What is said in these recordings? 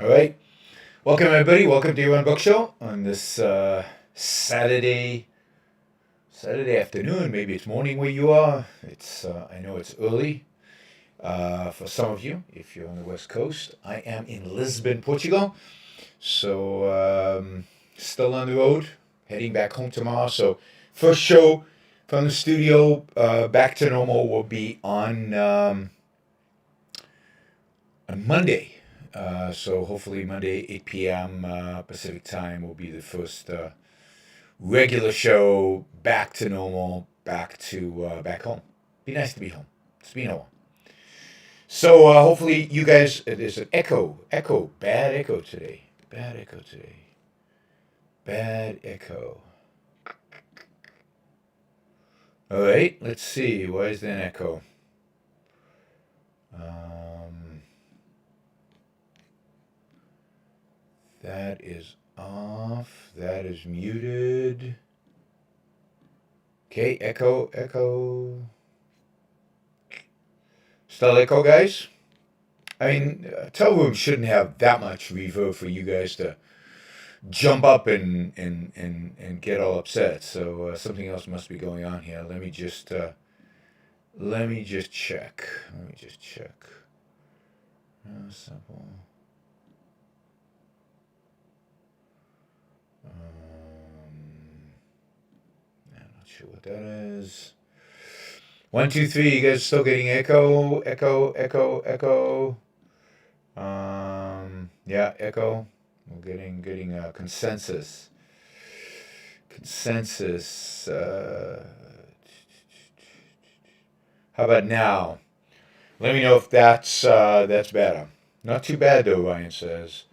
All right. Welcome, everybody. Welcome to Yaron Book Show on this Saturday afternoon. Maybe it's morning where you are. It's I know it's early for some of you if you're on the West Coast. I am in Lisbon, Portugal. So still on the road, heading back home tomorrow. So first show from the studio back to normal will be on Monday. So hopefully Monday, 8 p.m. Pacific time will be the first regular show back to normal, back home. Be nice to be home. It's been a while. So hopefully you guys, there's an bad echo today. Bad echo. All right, let's see. Why is there an echo? That is off. That is muted. Okay, echo. Still echo, guys? I mean, Tell Room shouldn't have that much reverb for you guys to jump up and get all upset. So something else must be going on here. Let me just check. Simple. I'm not sure what that is. 1, 2, 3. You guys still getting echo? Yeah, echo. We're getting consensus. How about now? Let me know if that's better. Not too bad though, Ryan says.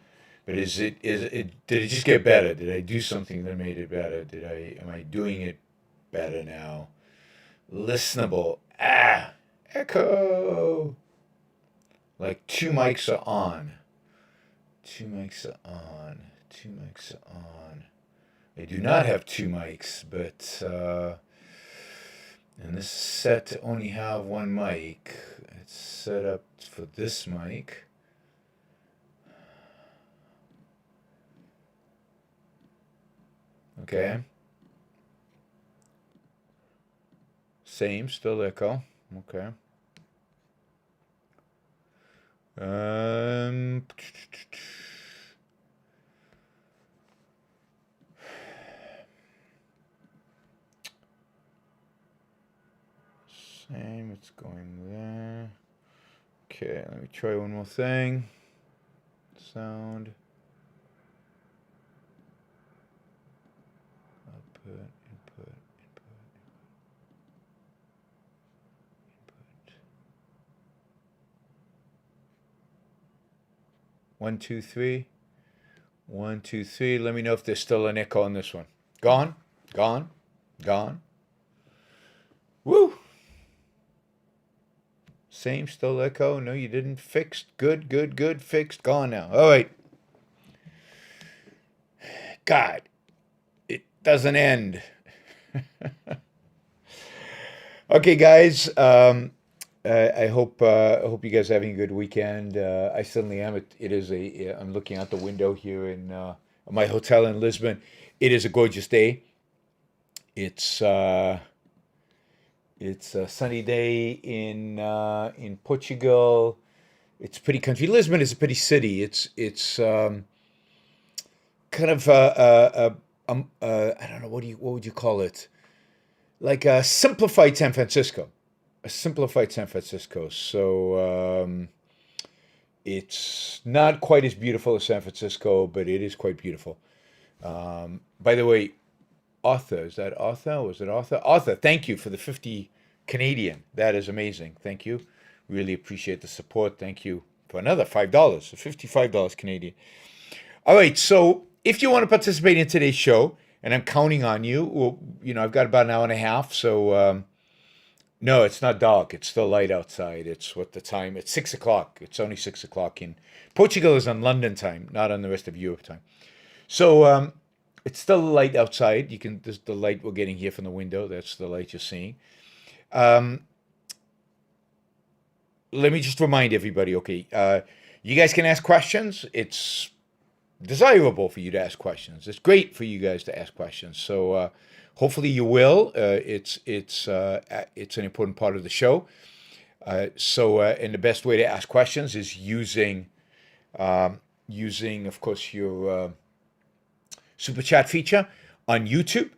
But did it just get better? Did I do something that made it better? Am I doing it better now? Listenable. Echo. Like two mics are on. I do not have two mics, but and this is set to only have one mic. It's set up for this mic. Okay. Same, still echo. Okay. Same, it's going there. Okay, let me try one more thing. Sound. Output. 1, 2, 3. 1, 2, 3. Let me know if there's still an echo on this one. Gone. Woo. Same, still echo. No, you didn't. Fixed. Good. Fixed. Gone now. All right. God, it doesn't end. Okay, guys. I hope you guys are having a good weekend. I certainly am. I'm looking out the window here in my hotel in Lisbon. It is a gorgeous day. It's a sunny day in Portugal. It's a pretty country. Lisbon is a pretty city. It's kind of I don't know, what would you call it? Like a simplified San Francisco. So it's not quite as beautiful as San Francisco, but it is quite beautiful. By the way, Arthur, is that Arthur? Was it Arthur? Arthur, thank you for the 50 Canadian. That is amazing. Thank you. Really appreciate the support. Thank you for another $5, so $55 Canadian. All right, so if you want to participate in today's show, and I'm counting on you, well, I've got about an hour and a half, so no, it's not dark. It's still light outside. It's what the time? It's 6 o'clock. It's only 6 o'clock in Portugal is on London time, not on the rest of Europe time. So it's still light outside. This is the light we're getting here from the window. That's the light you're seeing. Let me just remind everybody. Okay, You guys can ask questions. It's desirable for you to ask questions. It's great for you guys to ask questions. So hopefully you will. It's an important part of the show. And the best way to ask questions is using, of course, your super chat feature on YouTube.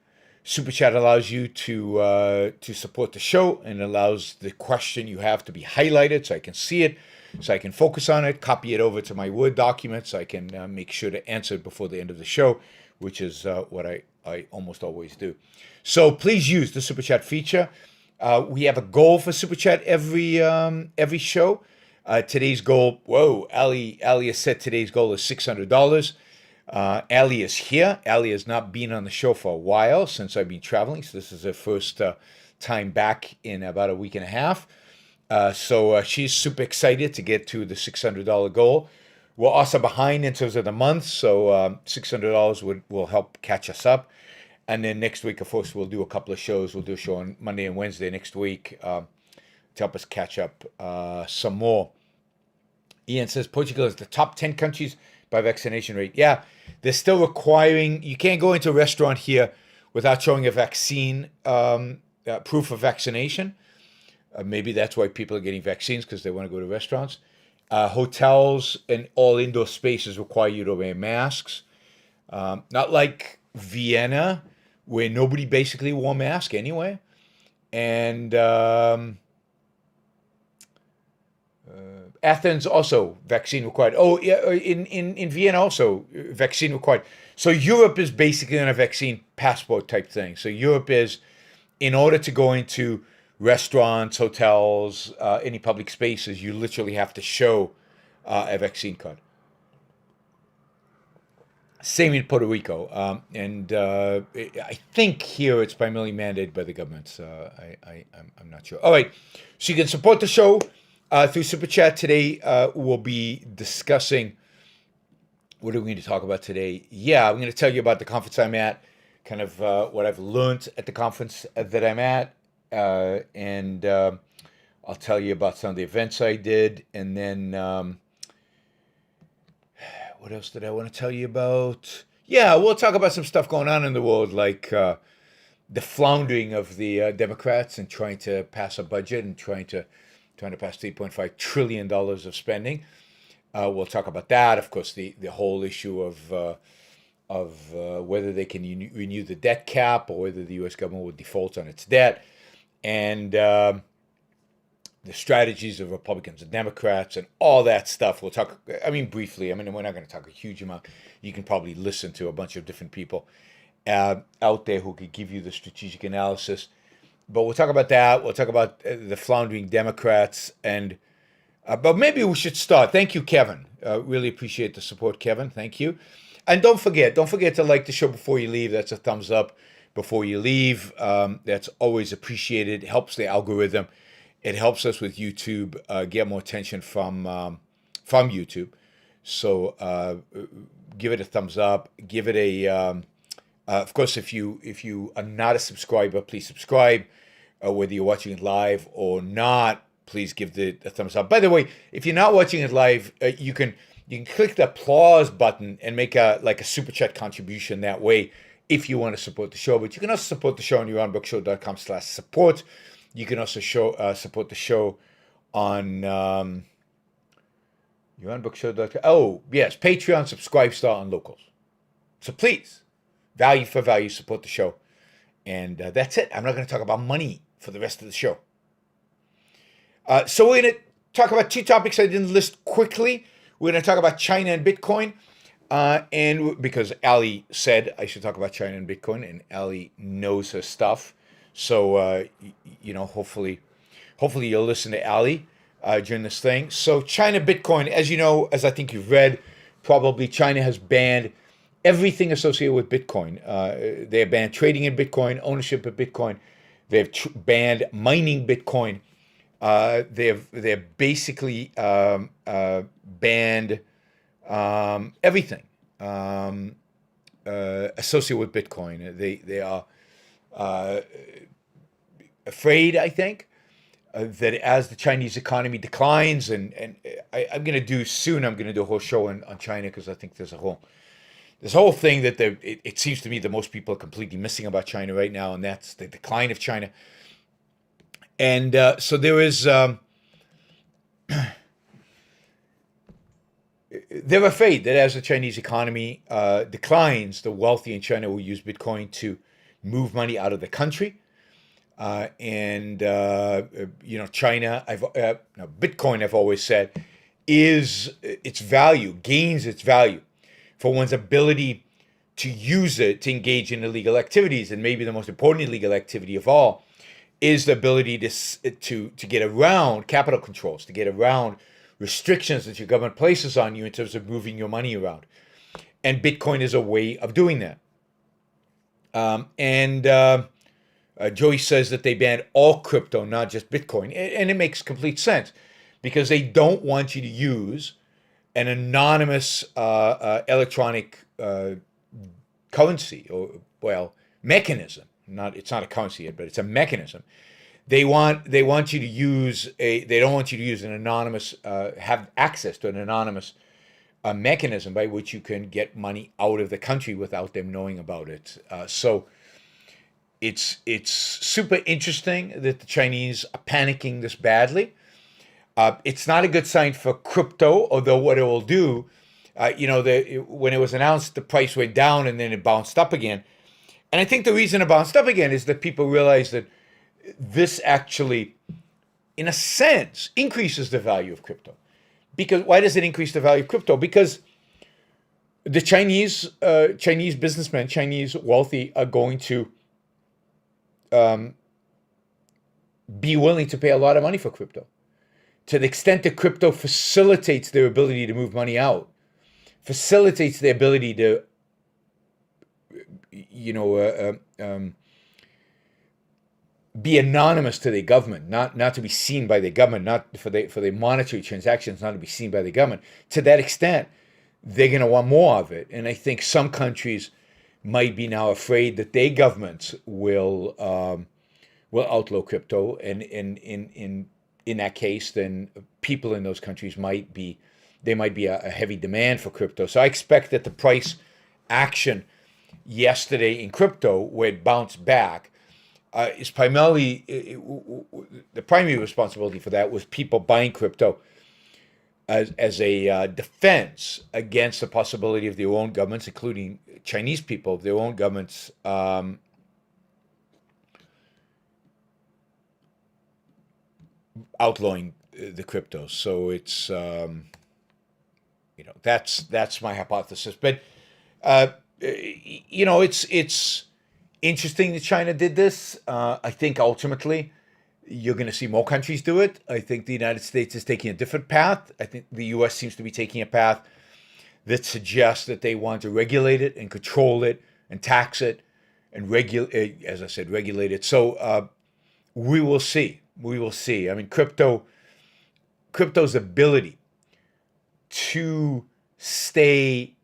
Super chat allows you to support the show and allows the question you have to be highlighted so I can see it, so I can focus on it, copy it over to my Word document so I can make sure to answer it before the end of the show, which is what I almost always do. So please use the super chat feature. We have a goal for super chat every show. Today's goal, Ali has said today's goal is $600. Ali is here. Ali has not been on the show for a while since I've been traveling. So this is her first time back in about a week and a half. So she's super excited to get to the $600 goal. We're also behind in terms of the month, so $600 will help catch us up. And then next week, of course, we'll do a couple of shows. We'll do a show on Monday and Wednesday next week to help us catch up some more. Ian says Portugal is the top 10 countries by vaccination rate. Yeah, they're still requiring, you can't go into a restaurant here without showing a vaccine, proof of vaccination. Maybe that's why people are getting vaccines, because they want to go to restaurants. Hotels and all indoor spaces require you to wear masks. Not like Vienna, where nobody basically wore a mask anyway. And Athens also vaccine required. Oh, yeah, in Vienna also vaccine required. So Europe is basically on a vaccine passport type thing. So Europe is, in order to go into restaurants, hotels, any public spaces, you literally have to show a vaccine card. Same in Puerto Rico. I think here it's primarily mandated by the government. So I'm not sure. All right. So you can support the show through Super Chat. Today we'll be discussing, what are we going to talk about today? Yeah, I'm going to tell you about the conference I'm at, kind of what I've learned at the conference that I'm at. And I'll tell you about some of the events I did. And then what else did I want to tell you about? Yeah, we'll talk about some stuff going on in the world, like the floundering of the Democrats and trying to pass a budget and trying to pass $3.5 trillion of spending. We'll talk about that. Of course, the whole issue of whether they can renew the debt cap or whether the U.S. government will default on its debt, and the strategies of Republicans and Democrats and all that stuff. We'll talk, briefly. We're not going to talk a huge amount. You can probably listen to a bunch of different people out there who could give you the strategic analysis. But we'll talk about that. We'll talk about the floundering Democrats. But maybe we should start. Thank you, Kevin. Really appreciate the support, Kevin. Thank you. And don't forget to like the show before you leave. That's a thumbs up before you leave. That's always appreciated. It helps the algorithm. It helps us with YouTube get more attention from YouTube. So give it a thumbs up. Give it a. Of course, if you are not a subscriber, please subscribe. Whether you're watching it live or not, please give the thumbs up. By the way, if you're not watching it live, you can click the applause button and make a super chat contribution that way if you want to support the show. But you can also support the show on YaronBrookShow.com/support. You can also support the show on YaronBrookShow.com. Oh, yes, Patreon, Subscribestar, and Locals. So please, value for value, support the show. And that's it. I'm not going to talk about money for the rest of the show. So we're going to talk about two topics I didn't list quickly. We're going to talk about China and Bitcoin. And because Ali said I should talk about China and Bitcoin, and Ali knows her stuff. So, hopefully you'll listen to Ali during this thing. So China, Bitcoin, as you know, as I think you've read, probably China has banned everything associated with Bitcoin. They have banned trading in Bitcoin, ownership of Bitcoin. They've banned mining Bitcoin. They've basically banned everything associated with Bitcoin. They are afraid, I think, that as the Chinese economy declines, and I'm going to do soon, I'm going to do a whole show on China, because I think there's a whole this whole thing that it seems to me that most people are completely missing about China right now, and that's the decline of China. And so there is, they're afraid that as the Chinese economy declines, the wealthy in China will use Bitcoin to move money out of the country. China, Bitcoin, I've always said, is its value, gains its value for one's ability to use it to engage in illegal activities. And maybe the most important illegal activity of all is the ability to get around capital controls, to get around restrictions that your government places on you in terms of moving your money around. And Bitcoin is a way of doing that. Joey says that they banned all crypto, not just Bitcoin. And it makes complete sense, because they don't want you to use an anonymous electronic currency, or, well, mechanism. It's not a currency yet, but it's a mechanism. They want you to use they don't want you to use an anonymous, have access to an anonymous mechanism by which you can get money out of the country without them knowing about it. So it's super interesting that the Chinese are panicking this badly. It's not a good sign for crypto, although what it will do, when it was announced, the price went down and then it bounced up again. And I think the reason it bounced up again is that people realize that this actually, in a sense, increases the value of crypto. Because why does it increase the value of crypto? Because the Chinese businessmen, Chinese wealthy, are going to be willing to pay a lot of money for crypto. To the extent that crypto facilitates their ability to move money out, facilitates their ability to, be anonymous to the government, not to be seen by the government, not for the monetary transactions, not to be seen by the government. To that extent, they're going to want more of it. And I think some countries might be now afraid that their governments will outlaw crypto, and in that case, then people in those countries might be a heavy demand for crypto. So I expect that the price action yesterday in crypto, where it bounced back, is primarily the primary responsibility for that was people buying crypto as a defense against the possibility of their own governments, including Chinese people, of their own governments outlawing the crypto. So it's that's my hypothesis. But it's interesting that China did this. I think ultimately you're going to see more countries do it. I think the United States is taking a different path. I think the U.S. seems to be taking a path that suggests that they want to regulate it and control it and tax it and regulate it. So we will see. We will see. I mean, crypto's ability to stay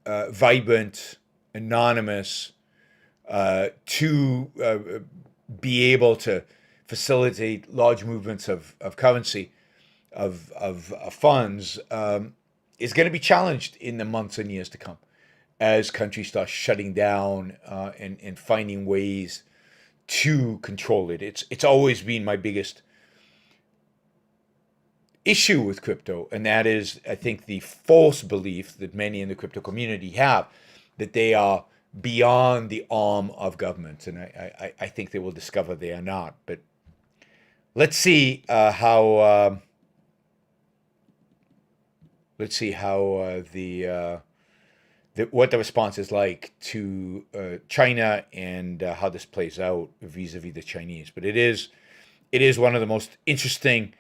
vibrant, anonymous, to be able to facilitate large movements of currency, of funds, is going to be challenged in the months and years to come, as countries start shutting down and finding ways to control it. It's always been my biggest issue with crypto, and that is, I think, the false belief that many in the crypto community have that they are beyond the arm of government, and I think they will discover they are not. But let's see how what the response is like to China, and how this plays out vis-a-vis the Chinese. But it is one of the most interesting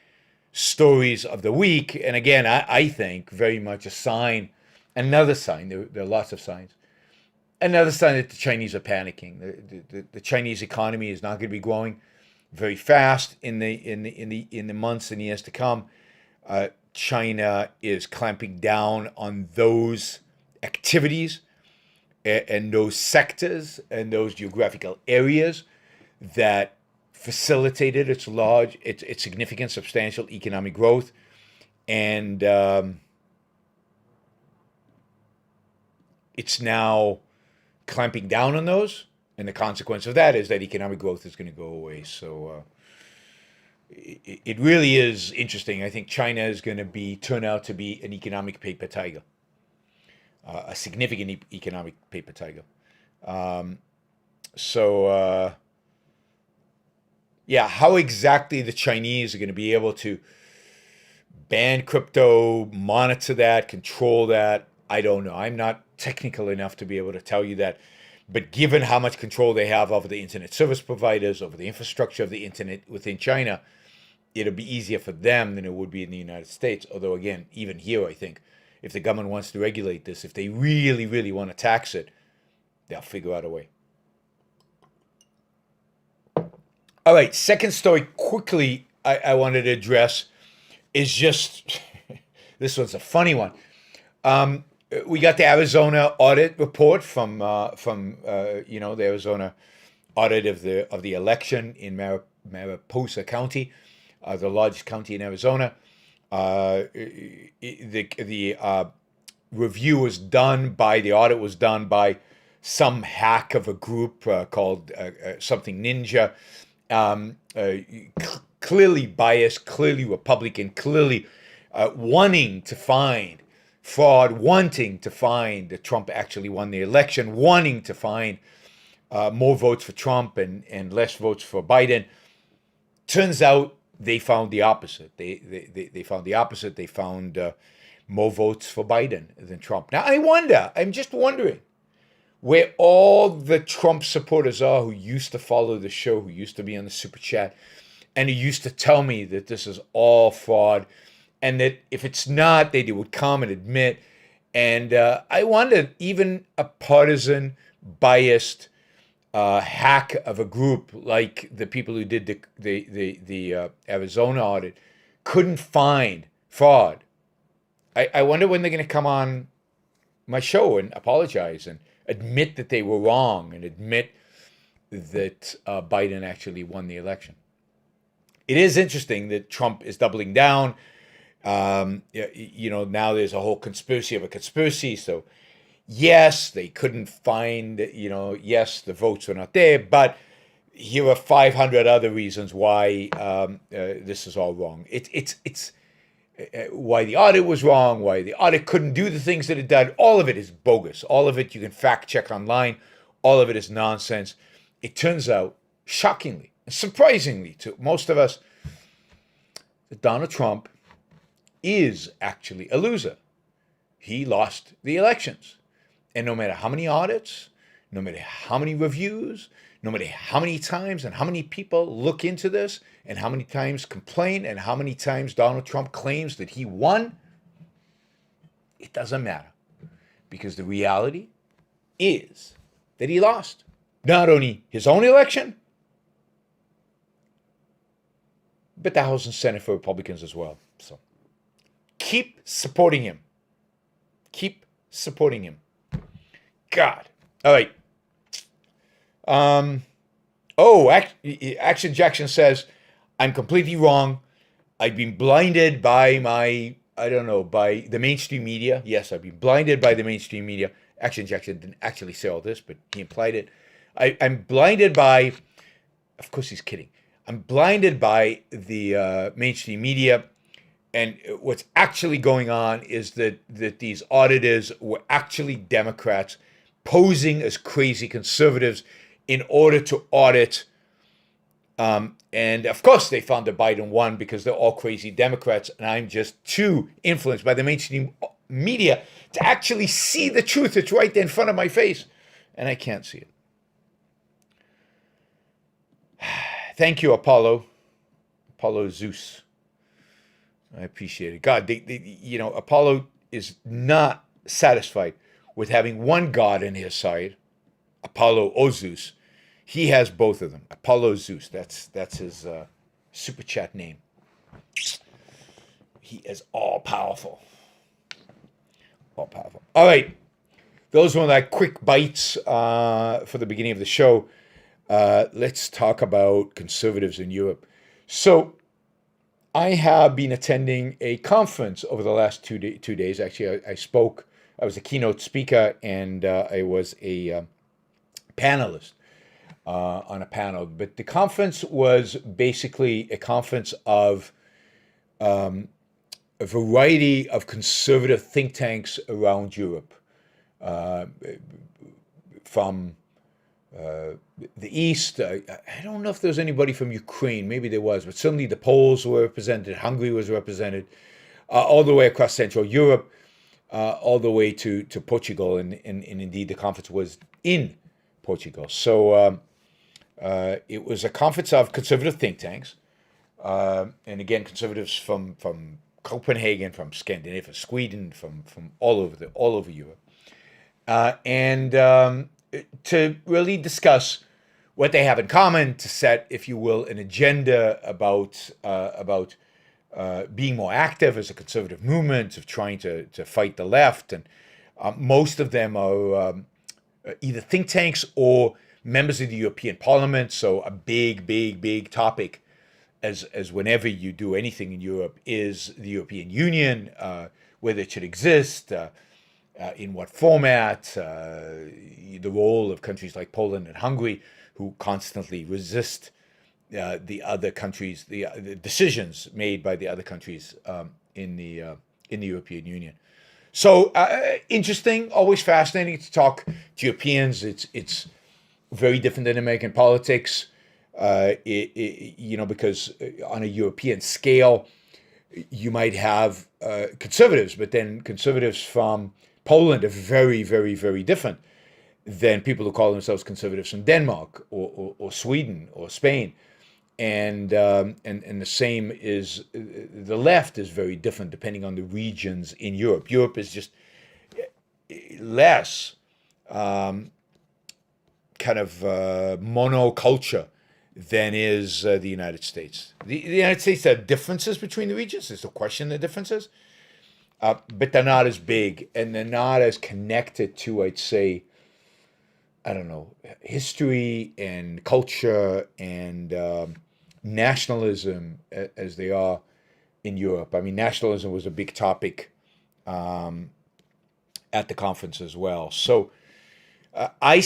stories of the week, and again, I think very much another sign. There are lots of signs. Another sign that the Chinese are panicking. The Chinese economy is not going to be growing very fast in the months and years to come. China is clamping down on those activities and those sectors and those geographical areas that facilitated its significant, substantial economic growth, and it's now clamping down on those, and the consequence of that is that economic growth is going to go away. So it really is interesting. I think China is going to turn out to be an economic paper tiger, a significant economic paper tiger. Yeah, how exactly the Chinese are going to be able to ban crypto, monitor that, control that, I don't know. I'm not technical enough to be able to tell you that. But given how much control they have over the internet service providers, over the infrastructure of the internet within China, it'll be easier for them than it would be in the United States. Although, again, even here, I think, if the government wants to regulate this, if they really, really want to tax it, they'll figure out a way. All right, second story quickly I wanted to address is just, this one's a funny one. We got the Arizona audit report from the Arizona audit of the election in Mariposa County, the largest county in Arizona. The review was done by, the audit was done by some hack of a group called something Ninja, clearly biased, clearly Republican, clearly wanting to find fraud, wanting to find that Trump actually won the election, wanting to find more votes for Trump and less votes for Biden. Turns out they found the opposite. They found the opposite. They found more votes for Biden than Trump. Now, I'm just wondering where all the Trump supporters are who used to follow the show, who used to be on the Super Chat, and who used to tell me that this is all fraud, and that if it's not, they would come and admit. And I wonder, even a partisan, biased hack of a group like the people who did the Arizona audit couldn't find fraud. I wonder when they're going to come on my show and apologize and admit that they were wrong and admit that Biden actually won the election. It is interesting that Trump is doubling down. Now there's a whole conspiracy of a conspiracy. So yes, they couldn't find, yes, the votes were not there, but here are 500 other reasons why this is all wrong. It's why the audit was wrong, why the audit couldn't do the things that it did. All of it is bogus. All of it you can fact check online. All of it is nonsense. It turns out, shockingly, surprisingly to most of us, that Donald Trump is actually a loser. He lost the elections. And no matter how many audits, no matter how many reviews, no matter how many times and how many people look into this and how many times complain and how many times Donald Trump claims that he won, it doesn't matter. Because the reality is that he lost. Not only his own election, but the House and Senate for Republicans as well. So keep supporting him. Keep supporting him. God. All right. Action Jackson says, I'm completely wrong. I've been blinded by by the mainstream media. Yes, I've been blinded by the mainstream media. Action Jackson didn't actually say all this, but he implied it. I'm blinded by, of course he's kidding. I'm blinded by the mainstream media. And what's actually going on is that these auditors were actually Democrats posing as crazy conservatives in order to audit. And of course, they found that Biden won because they're all crazy Democrats. And I'm just too influenced by the mainstream media to actually see the truth. It's right there in front of my face. And I can't see it. Thank you, Apollo Zeus. I appreciate it. God, Apollo is not satisfied with having one god in his side, Apollo or Zeus. He has both of them. Apollo Zeus. That's his super chat name. He is all powerful. All powerful. All right. Those were like quick bites for the beginning of the show. Let's talk about conservatives in Europe. So I have been attending a conference over the last 2 days. Actually, I spoke. I was a keynote speaker, and I was a panelist on a panel. But the conference was basically a conference of a variety of conservative think tanks around Europe, uh, from the East. I don't know if there was anybody from Ukraine. Maybe there was, but certainly the Poles were represented. Hungary was represented, all the way across Central Europe, all the way to Portugal, and indeed the conference was in Portugal. So it was a conference of conservative think tanks, and again, conservatives from Copenhagen, from Scandinavia, from Sweden, from all over Europe, and to really discuss what they have in common, to set, if you will, an agenda about being more active as a conservative movement, of trying to fight the left, and most of them are either think tanks or members of the European Parliament. So a big topic, as whenever you do anything in Europe, is the European Union, whether it should exist, in what format, the role of countries like Poland and Hungary, who constantly resist the other countries, the decisions made by the other countries in the European Union. So interesting, always fascinating to talk to Europeans. It's very different than American politics, because on a European scale, you might have conservatives, but then conservatives from Poland are very different than people who call themselves conservatives from Denmark or Sweden or Spain. And the same is, the left is very different depending on the regions in Europe. Europe is just less kind of monoculture than is the United States. The United States have differences between the regions. There's no question the differences, but they're not as big, and they're not as connected to, I'd say, I don't know, history and culture and nationalism as they are in Europe. I mean, nationalism was a big topic at the conference as well. So I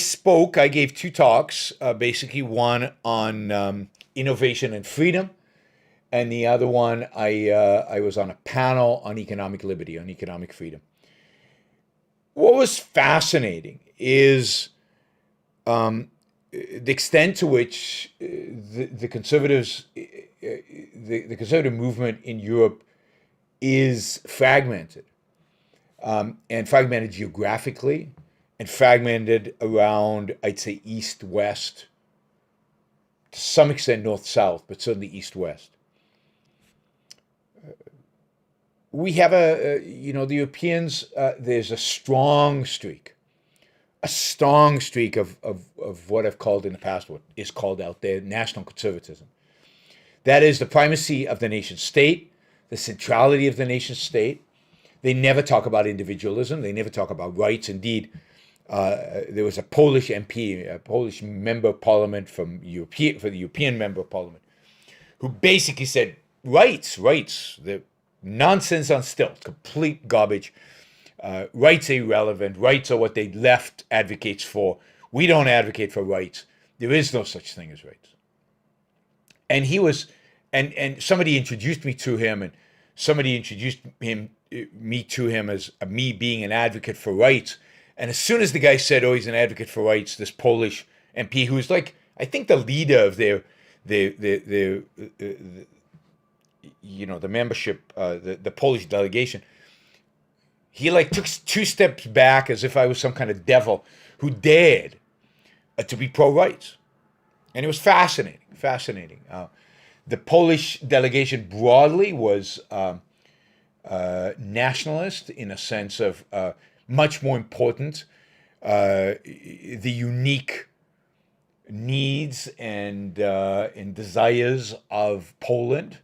gave two talks, basically one on innovation and freedom, and the other one I was on a panel on economic liberty, on economic freedom. What was fascinating is the extent to which the conservatives, the conservative movement in Europe is fragmented, and fragmented geographically, and fragmented around, I'd say, east-west, to some extent north-south, but certainly east-west. We have the Europeans, there's a strong streak of what I've called in the past, what is called out there, national conservatism. That is the primacy of the nation state, the centrality of the nation state. They never talk about individualism. They never talk about rights. Indeed, there was a Polish MP, a Polish member of parliament for the European member of parliament, who basically said, rights, the nonsense on stilts, complete garbage. Rights are irrelevant. Rights are what the left advocates for. We don't advocate for rights. There is no such thing as rights. And he was, and somebody introduced me to him, and somebody introduced me to him as me being an advocate for rights. And as soon as the guy said, "Oh, he's an advocate for rights," this Polish MP, who was like, I think, the leader of the membership, the Polish delegation, he like took 2 steps back as if I was some kind of devil who dared to be pro-rights. And it was fascinating. The Polish delegation broadly was nationalist, in a sense of much more important the unique needs and desires of Poland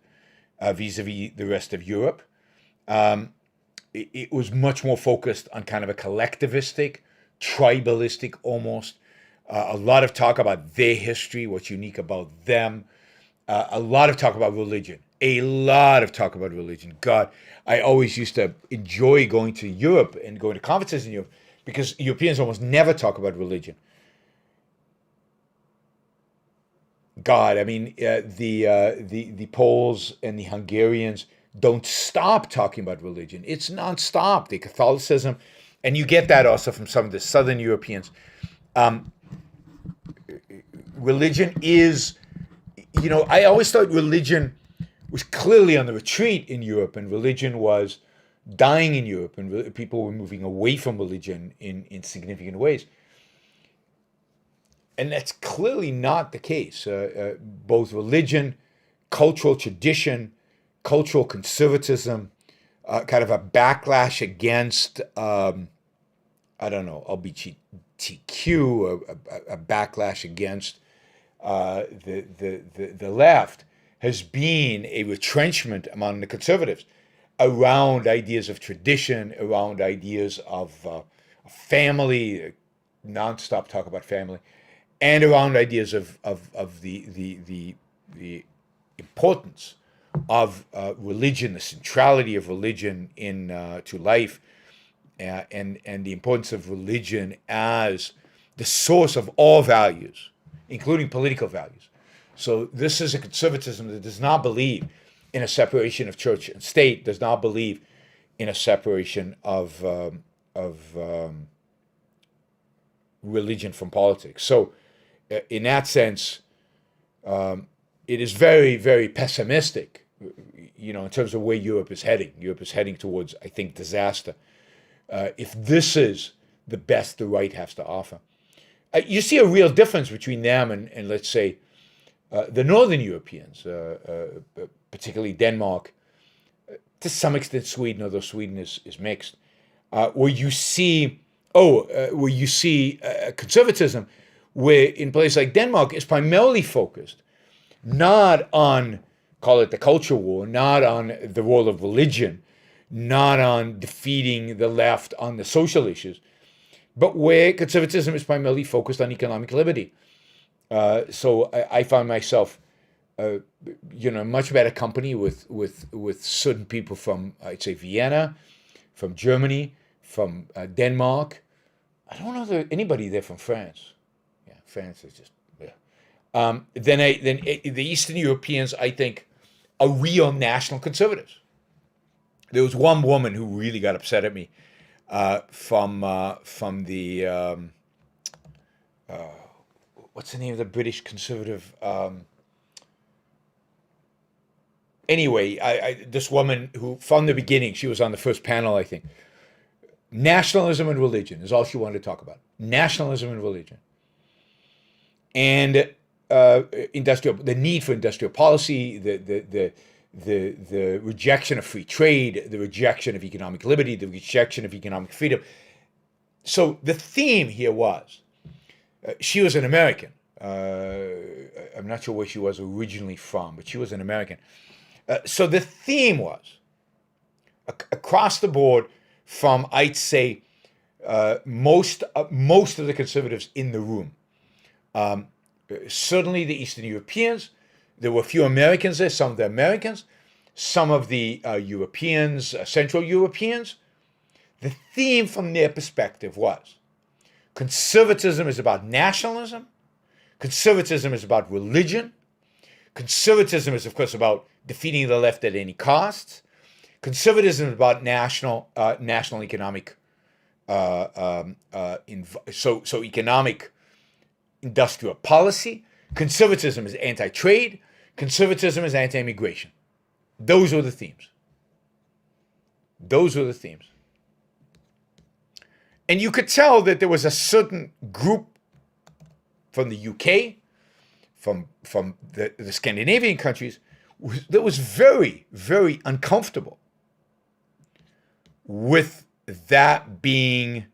vis-a-vis the rest of Europe. It was much more focused on kind of a collectivistic, tribalistic almost a lot of talk about their history, what's unique about them, a lot of talk about religion, a lot of talk about religion. God, I always used to enjoy going to Europe and going to conferences in Europe because Europeans almost never talk about religion. God, I mean, the Poles and the Hungarians don't stop talking about religion. It's nonstop. The Catholicism, and you get that also from some of the Southern Europeans. Religion is, I always thought religion was clearly on the retreat in Europe, and religion was dying in Europe, and people were moving away from religion in significant ways. And that's clearly not the case. Both religion, cultural tradition, cultural conservatism, kind of a backlash against, I don't know, LGBTQ, a backlash against the left, has been a retrenchment among the conservatives around ideas of tradition, around ideas of family, nonstop talk about family, and around ideas of the importance of religion, the centrality of religion to life, and the importance of religion as the source of all values, including political values. So this is a conservatism that does not believe in a separation of church and state, does not believe in a separation of religion from politics. So in that sense, it is very, very pessimistic, in terms of where Europe is heading. Europe is heading towards, I think, disaster. If this is the best the right has to offer. You see a real difference between them and let's say, the Northern Europeans, particularly Denmark, to some extent Sweden, although Sweden is mixed, where you see conservatism, where in places like Denmark is primarily focused not on, call it the culture war, not on the role of religion, not on defeating the left on the social issues, but where conservatism is primarily focused on economic liberty. So I found myself, much better company with certain people from, I'd say, Vienna, from Germany, from Denmark. I don't know that anybody there from France. Yeah, France is just, yeah. Then the Eastern Europeans, I think, are real national conservatives. There was one woman who really got upset at me from the what's the name of the British conservative? Anyway, this woman who, from the beginning, she was on the first panel, I think. Nationalism and religion is all she wanted to talk about. Nationalism and religion. And the need for industrial policy, the rejection of free trade, the rejection of economic liberty, the rejection of economic freedom. So the theme here was, she was an American. I'm not sure where she was originally from, but she was an American. So the theme was, across the board, from, I'd say, most of the conservatives in the room. Certainly the Eastern Europeans. There were a few Americans there, some of the Americans, some of the Europeans, Central Europeans. The theme from their perspective was, conservatism is about nationalism. Conservatism is about religion. Conservatism is, of course, about defeating the left at any cost. Conservatism is about national economic, economic industrial policy. Conservatism is anti-trade. Conservatism is anti-immigration. Those were the themes. Those were the themes. And you could tell that there was a certain group from the UK, from the Scandinavian countries, that was very, very uncomfortable with that being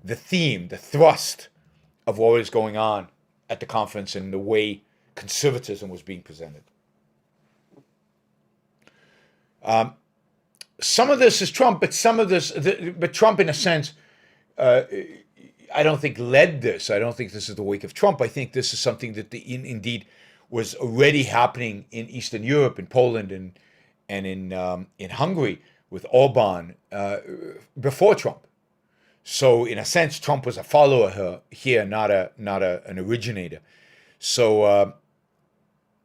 the theme, the thrust of what was going on at the conference and the way conservatism was being presented. Some of this is Trump, but some of this, but Trump, in a sense, I don't think led this. I don't think this is the wake of Trump. I think this is something that indeed was already happening in Eastern Europe, in Poland, and in Hungary with Orban before Trump. So in a sense, Trump was a follower here, not an originator. So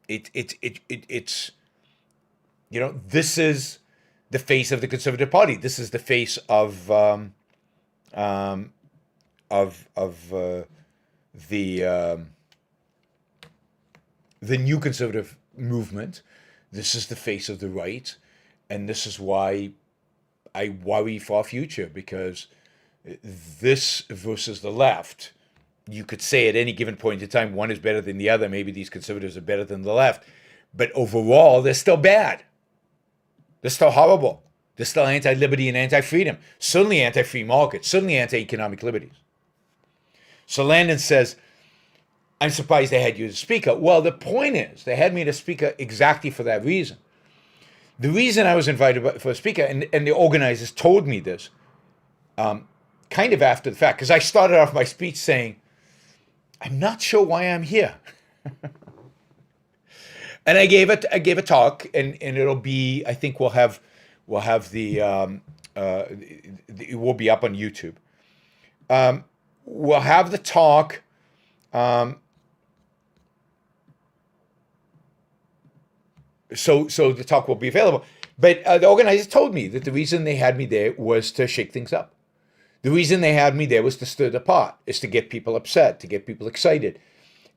it's this is the face of the Conservative Party. This is the face of the new conservative movement. This is the face of the right, and this is why I worry for our future, because this versus the left, you could say at any given point in time, one is better than the other. Maybe these conservatives are better than the left, but overall, they're still bad. They're still horrible. They're still anti-liberty and anti-freedom. Certainly anti-free markets. Certainly anti-economic liberties. So Landon says, I'm surprised they had you as speaker. Well, the point is, they had me as speaker exactly for that reason. The reason I was invited for a speaker, and the organizers told me this, kind of after the fact, because I started off my speech saying, I'm not sure why I'm here. And I gave a talk, and it'll be, I think we'll have the it will be up on YouTube. We'll have the talk. So the talk will be available. But the organizers told me that the reason they had me there was to shake things up. The reason they had me there was to stir the pot, is to get people upset, to get people excited.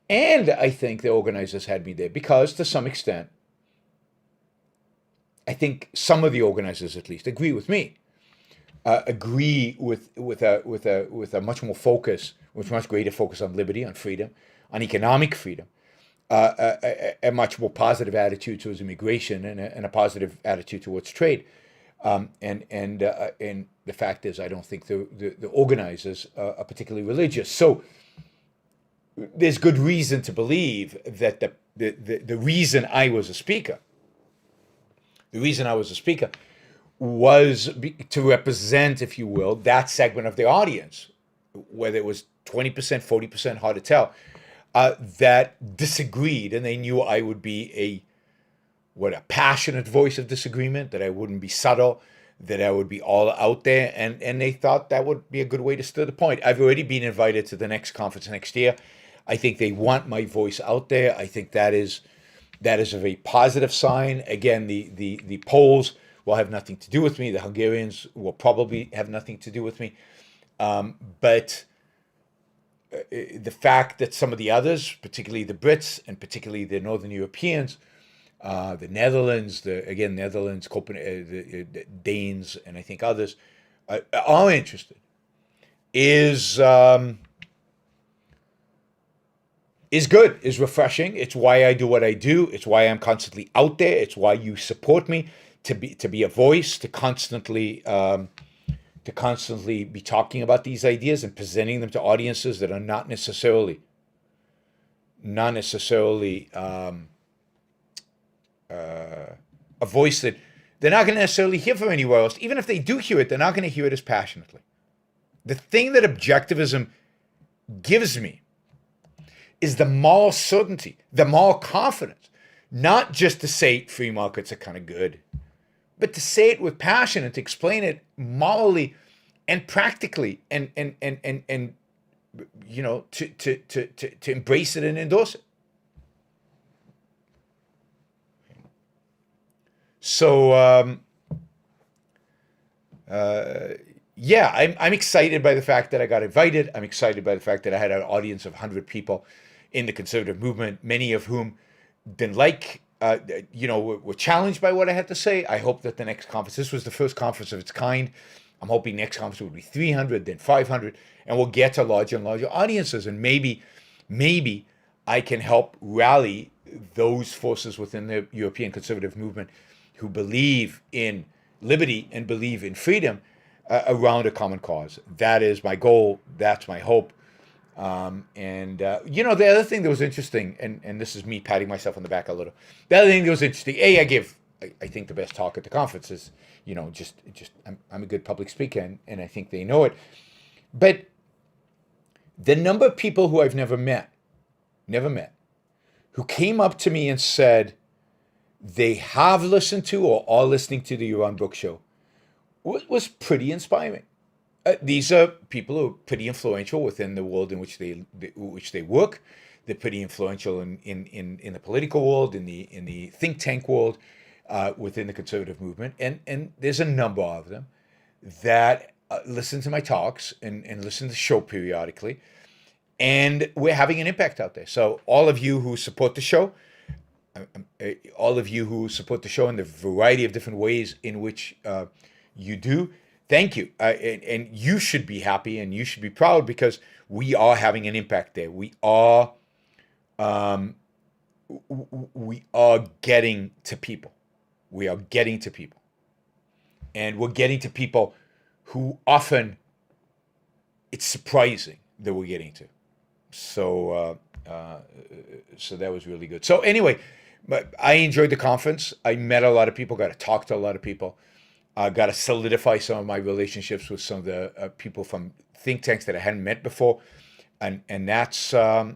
And I think the organizers had me there because, to some extent, I think some of the organizers, at least, agree with me. Agree with a much more focus, with much greater focus on liberty, on freedom, on economic freedom, a much more positive attitude towards immigration, and a positive attitude towards trade. And the fact is, I don't think the organizers are particularly religious. So there's good reason to believe that the reason I was a speaker, was to represent, if you will, that segment of the audience, whether it was 20%, 40%, hard to tell, that disagreed, and they knew I would be a passionate voice of disagreement, that I wouldn't be subtle, that I would be all out there, and they thought that would be a good way to stir the point. I've already been invited to the next conference next year. I think they want my voice out there. I think that is a very positive sign. Again, the Poles will have nothing to do with me. The Hungarians will probably have nothing to do with me. But the fact that some of the others, particularly the Brits and particularly the Northern Europeans, the Netherlands, Copenhagen, the Danes, and I think others, are interested, is good, is refreshing. It's why I do what I do. It's why I'm constantly out there. It's why you support me, to be a voice, to constantly be talking about these ideas and presenting them to audiences that are not necessarily a voice that they're not going to necessarily hear from anywhere else. Even if they do hear it, they're not going to hear it as passionately. The thing that objectivism gives me is the moral certainty, the moral confidence, not just to say free markets are kind of good, but to say it with passion and to explain it morally and practically, and to embrace it and endorse it. So I'm excited by the fact that I got invited. I'm excited by the fact that I had an audience of 100 people in the conservative movement, many of whom didn't like, were challenged by what I had to say. I hope that the next conference, this was the first conference of its kind. I'm hoping next conference will be 300, then 500, and we'll get to larger and larger audiences. And maybe I can help rally those forces within the European conservative movement who believe in liberty and believe in freedom around a common cause. That is my goal. That's my hope. The other thing that was interesting, and this is me patting myself on the back a little. The other thing that was interesting, I think the best talk at the conference is, I'm a good public speaker, and I think they know it. But The number of people who I've never met, who came up to me and said they have listened to or are listening to the Yaron Brook Show was pretty inspiring. These are people who are pretty influential within the world in which they work. They're pretty influential in the political world, in the think tank world, within the conservative movement, and there's a number of them that listen to my talks and listen to the show periodically, and we're having an impact out there. So all of you who support the show, in the variety of different ways in which you do, thank you. And you should be happy and you should be proud because we are having an impact there. We are getting to people. We are getting to people. And we're getting to people who often it's surprising that we're getting to. So that was really good. So anyway, I enjoyed the conference. I met a lot of people, got to talk to a lot of people. Got to solidify some of my relationships with some of the people from think tanks that I hadn't met before, and that's a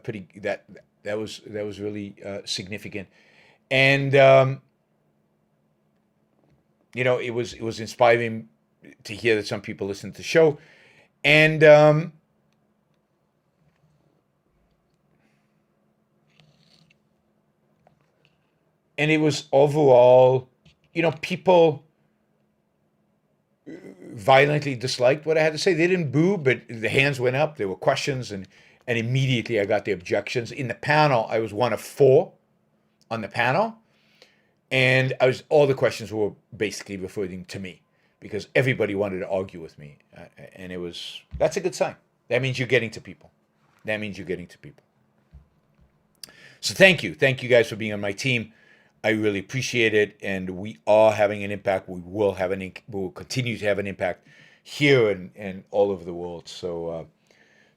pretty that was really significant, and it was inspiring to hear that some people listened to the show, and it was overall. People violently disliked what I had to say. They didn't boo, but the hands went up. There were questions, and immediately I got the objections. In the panel, I was one of 4 on the panel, and all the questions were basically referring to me because everybody wanted to argue with me, and that's a good sign. That means you're getting to people. So thank you guys for being on my team. I really appreciate it, and we are having an impact. We will continue to have an impact here and all over the world. So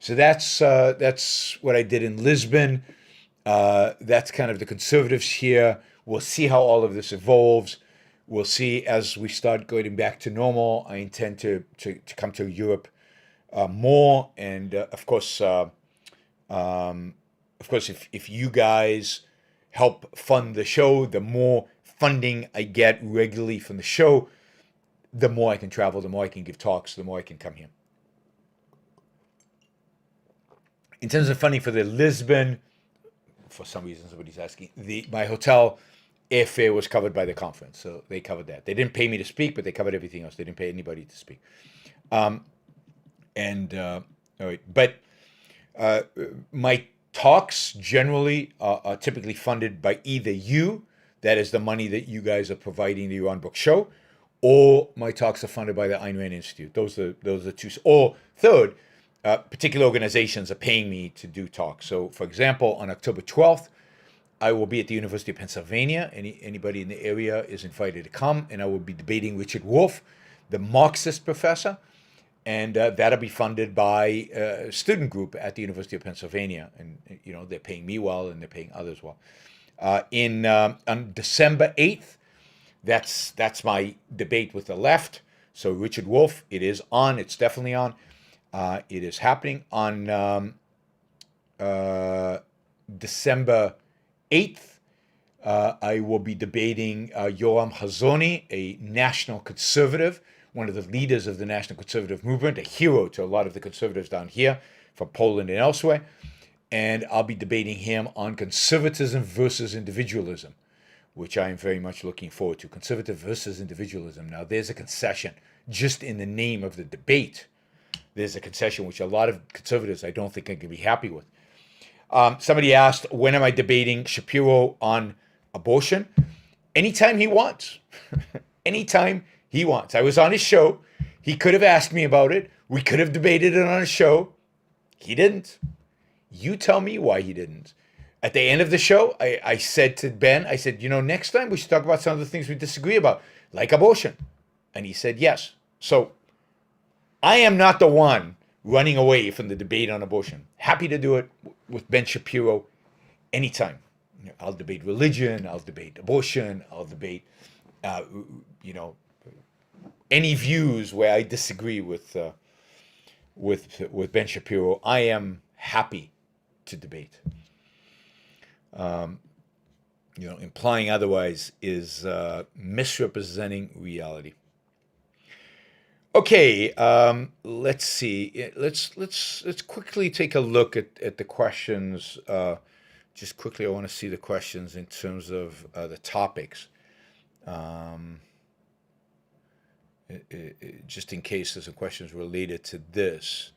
that's what I did in Lisbon. That's kind of the conservatives here. We'll see how all of this evolves. We'll see as we start going back to normal. I intend to come to Europe more, and of course, if you guys help fund the show, the more funding I get regularly from the show, the more I can travel, the more I can give talks, the more I can come here. In terms of funding for the Lisbon, for some reason somebody's asking, my hotel airfare was covered by the conference, so they covered that. They didn't pay me to speak, but they covered everything else. They didn't pay anybody to speak. All right, but my talks generally are typically funded by either you, that is the money that you guys are providing the Yaron Brook Show, or my talks are funded by the Ayn Rand Institute. Those are the two. Or third, particular organizations are paying me to do talks. So, for example, on October 12th, I will be at the University of Pennsylvania. Anybody in the area is invited to come, and I will be debating Richard Wolff, the Marxist professor. And that'll be funded by a student group at the University of Pennsylvania, and they're paying me well, and they're paying others well. On December 8th, that's my debate with the left. So Richard Wolff, it is on. It's definitely on. It is happening on December 8th. I will be debating Yoram Hazony, a national conservative, one of the leaders of the national conservative movement, a hero to a lot of the conservatives down here from Poland and elsewhere. And I'll be debating him on conservatism versus individualism, which I am very much looking forward to. Conservative versus individualism. Now, there's a concession just in the name of the debate. There's a concession which a lot of conservatives I don't think I can be happy with. Somebody asked, when am I debating Shapiro on abortion? Anytime he wants. Anytime he wants. I was on his show. He could have asked me about it. We could have debated it on his show. He didn't. You tell me why he didn't. At the end of the show, I said to Ben, I said, next time we should talk about some of the things we disagree about, like abortion. And he said yes. So I am not the one running away from the debate on abortion. Happy to do it with Ben Shapiro anytime. I'll debate religion. I'll debate abortion. I'll debate, any views where I disagree with with Ben Shapiro. I am happy to debate. Implying otherwise is misrepresenting reality. Okay, let's see. Let's quickly take a look at the questions. Just quickly, I want to see the questions in terms of the topics. Just in case there's some questions related to this.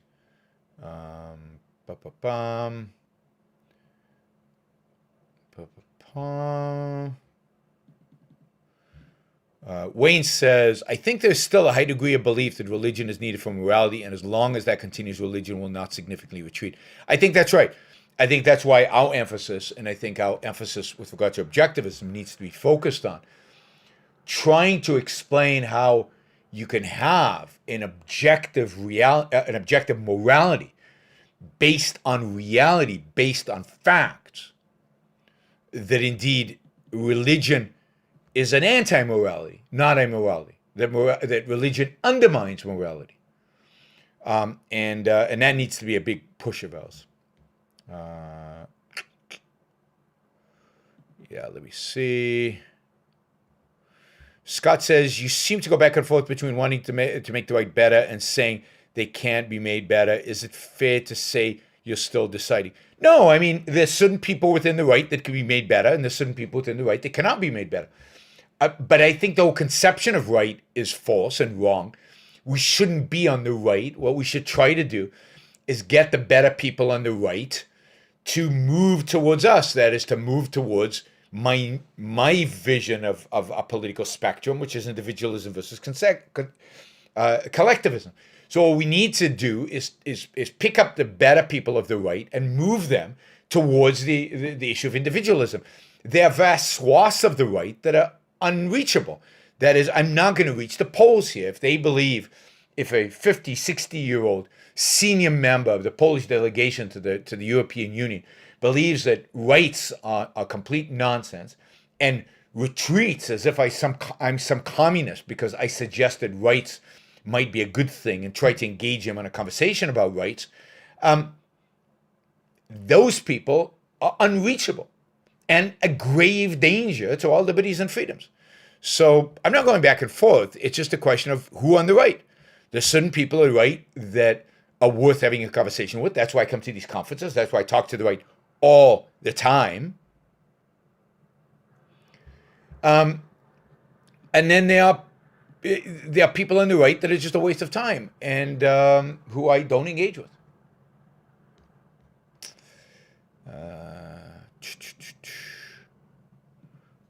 Wayne says, I think there's still a high degree of belief that religion is needed for morality, and as long as that continues, religion will not significantly retreat. I think that's right. I think that's why our emphasis, and I think our emphasis with regard to objectivism, needs to be focused on trying to explain how you can have an objective morality based on reality, based on facts, that indeed religion is an anti-morality, not a morality. That religion undermines morality, and that needs to be a big push of ours. Let me see. Scott says, you seem to go back and forth between wanting to make the right better and saying they can't be made better. Is it fair to say you're still deciding? No, I mean, there's certain people within the right that can be made better, and there's certain people within the right that cannot be made better. But I think the whole conception of right is false and wrong. We shouldn't be on the right. What we should try to do is get the better people on the right to move towards us. That is, to move towards my vision of a political spectrum, which is individualism versus collectivism. So what we need to do is pick up the better people of the right and move them towards the issue of individualism. There are vast swaths of the right that are unreachable. That is, I'm not going to reach the polls here. If they believe, if a 50, 60-year-old senior member of the Polish delegation to the European Union believes that rights are complete nonsense and retreats as if I'm some communist because I suggested rights might be a good thing and try to engage him in a conversation about rights, those people are unreachable and a grave danger to all liberties and freedoms. So I'm not going back and forth. It's just a question of who on the right. There's certain people on the right that are worth having a conversation with. That's why I come to these conferences. That's why I talk to the right all the time. And then there are people on the right that are just a waste of time and who I don't engage with.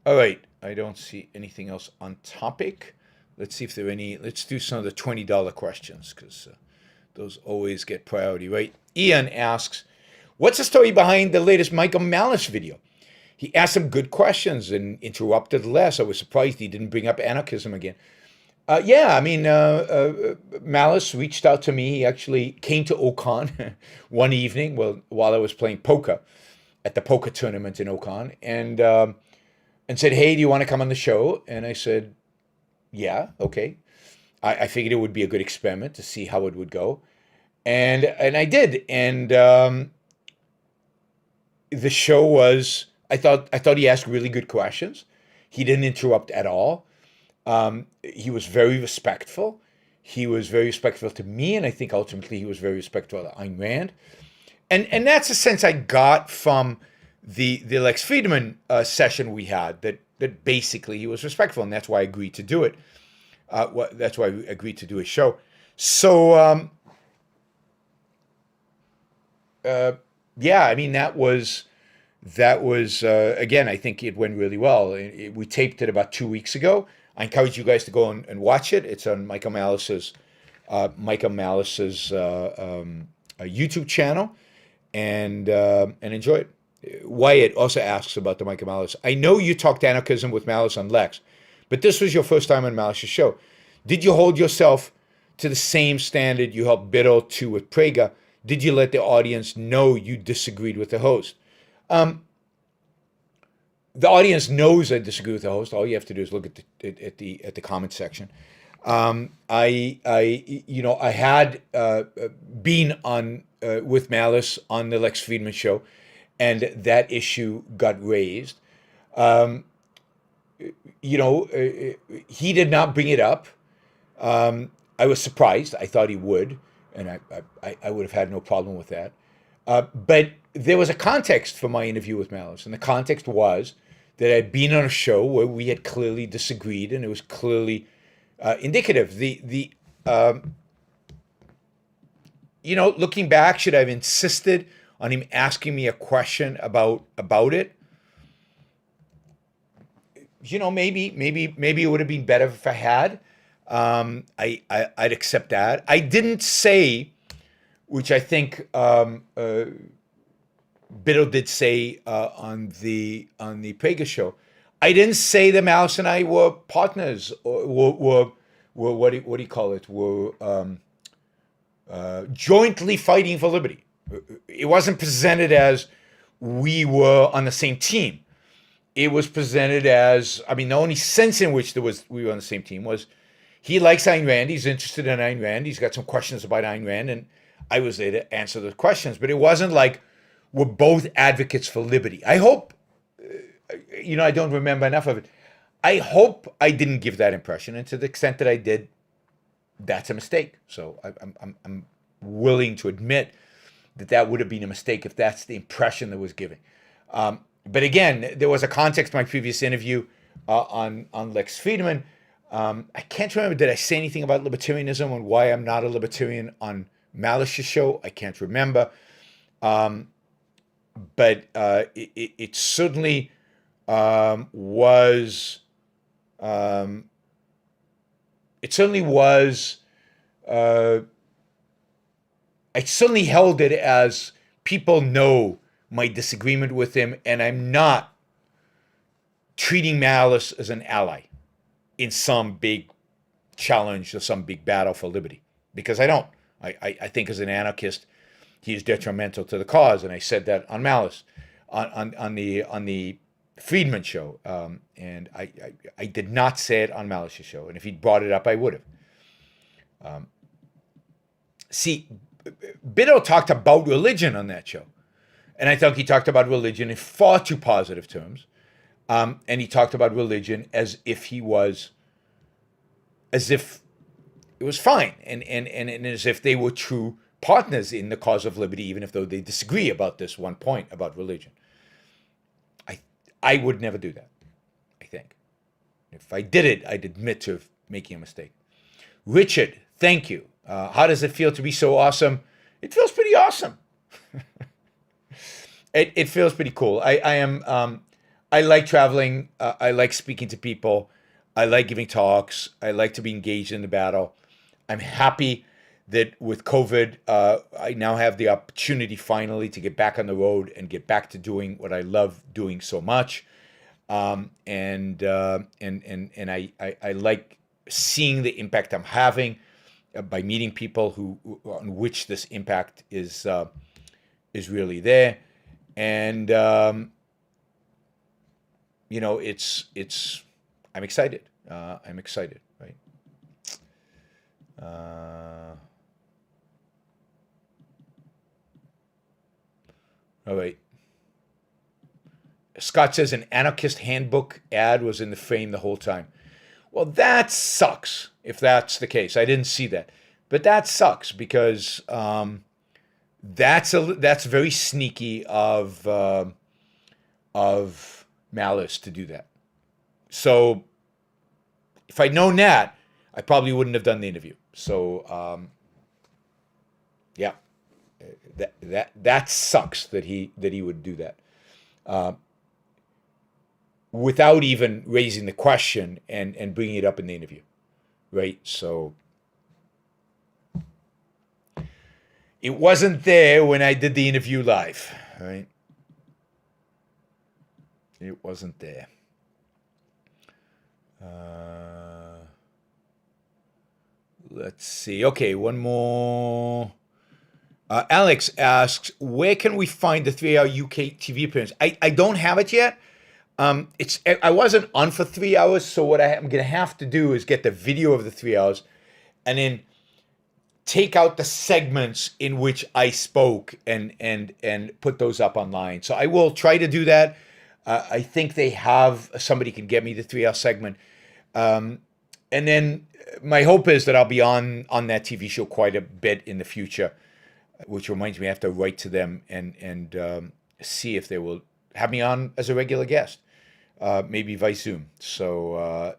All right, I don't see anything else on topic. Let's see if there are any. Let's do some of the $20 questions because those always get priority, right? Ian asks, what's the story behind the latest Michael Malice video? He asked some good questions and interrupted less. I was surprised he didn't bring up anarchism again. Malice reached out to me. He actually came to Okan one evening while I was playing poker at the poker tournament in Okan and said, hey, do you want to come on the show? And I said, yeah, okay. I figured it would be a good experiment to see how it would go. And I did. And the show was, I thought he asked really good questions. He didn't interrupt at all. He was very respectful. He was very respectful to me, and I think ultimately he was very respectful to Ayn Rand. And that's a sense I got from the Lex Friedman session we had, that basically he was respectful, and that's why I agreed to do it. That's why I agreed to do a show. So, that was again, I think it went really well. We taped it about 2 weeks ago. I encourage you guys to go and watch it. It's on Michael Malice's YouTube channel, and enjoy it. Wyatt also asks about the Michael Malice. I know you talked anarchism with Malice on Lex, but this was your first time on Malice's show. Did you hold yourself to the same standard you held Biddle to with Prager? Did you let the audience know you disagreed with the host? The audience knows I disagree with the host. All you have to do is look at the comment section. I had been on with Malice on the Lex Friedman show, and that issue got raised. Um, he did not bring it up. I was surprised. I thought he would, and I would have had no problem with that. But there was a context for my interview with Malice, and the context was that I'd been on a show where we had clearly disagreed, and it was clearly indicative. Looking back, should I have insisted on him asking me a question about it? Maybe it would have been better if I had. I'd accept that. I didn't say, which I think Biddle did say on the Prager show. I didn't say that Mouse and I were partners, or were what do you call it? Were jointly fighting for liberty. It wasn't presented as we were on the same team. It was presented as, the only sense in which we were on the same team was he likes Ayn Rand. He's interested in Ayn Rand. He's got some questions about Ayn Rand, and I was there to answer those questions. But it wasn't like we're both advocates for liberty. I hope, I don't remember enough of it. I hope I didn't give that impression, and to the extent that I did, that's a mistake. So I'm willing to admit that would have been a mistake if that's the impression that was given. But again, there was a context to my previous interview on Lex Friedman. I can't remember, did I say anything about libertarianism and why I'm not a libertarian on Malice's show? I can't remember. But it certainly was. It certainly was. I certainly held it as people know my disagreement with him, and I'm not treating Malice as an ally in some big challenge or some big battle for liberty, because I don't. I think as an anarchist, he is detrimental to the cause, and I said that on Malice, on the Friedman show, and I did not say it on Malice's show, and if he'd brought it up, I would have. See, Biddle talked about religion on that show, and I think he talked about religion in far too positive terms, and he talked about religion as if it was fine, and as if they were true partners in the cause of liberty, even if though they disagree about this one point about religion. I would never do that, I think. If I did it, I'd admit to making a mistake. Richard, thank you. How does it feel to be so awesome? It feels pretty awesome. It feels pretty cool. I like traveling. I like speaking to people. I like giving talks. I like to be engaged in the battle. I'm happy that with COVID, I now have the opportunity finally to get back on the road and get back to doing what I love doing so much. And I like seeing the impact I'm having by meeting people on which this impact is really there. And I'm excited. I'm excited, right? All right. Scott says an anarchist handbook ad was in the frame the whole time. Well, that sucks if that's the case. I didn't see that, but that sucks because that's very sneaky of Malice to do that. So if I'd known that, I probably wouldn't have done the interview. So yeah, that sucks that he would do that without even raising the question and bringing it up in the interview, right? So it wasn't there when I did the interview live, right? It wasn't there. Let's see. Okay, one more. Alex asks, where can we find the 3-hour UK TV appearance? I don't have it yet. I wasn't on for 3 hours, so what I'm gonna have to do is get the video of the 3 hours, and then take out the segments in which I spoke and put those up online. So I will try to do that. I think they have somebody can get me the 3 hour segment, and then my hope is that I'll be on that TV show quite a bit in the future, which reminds me I have to write to them and see if they will have me on as a regular guest, maybe via Zoom. So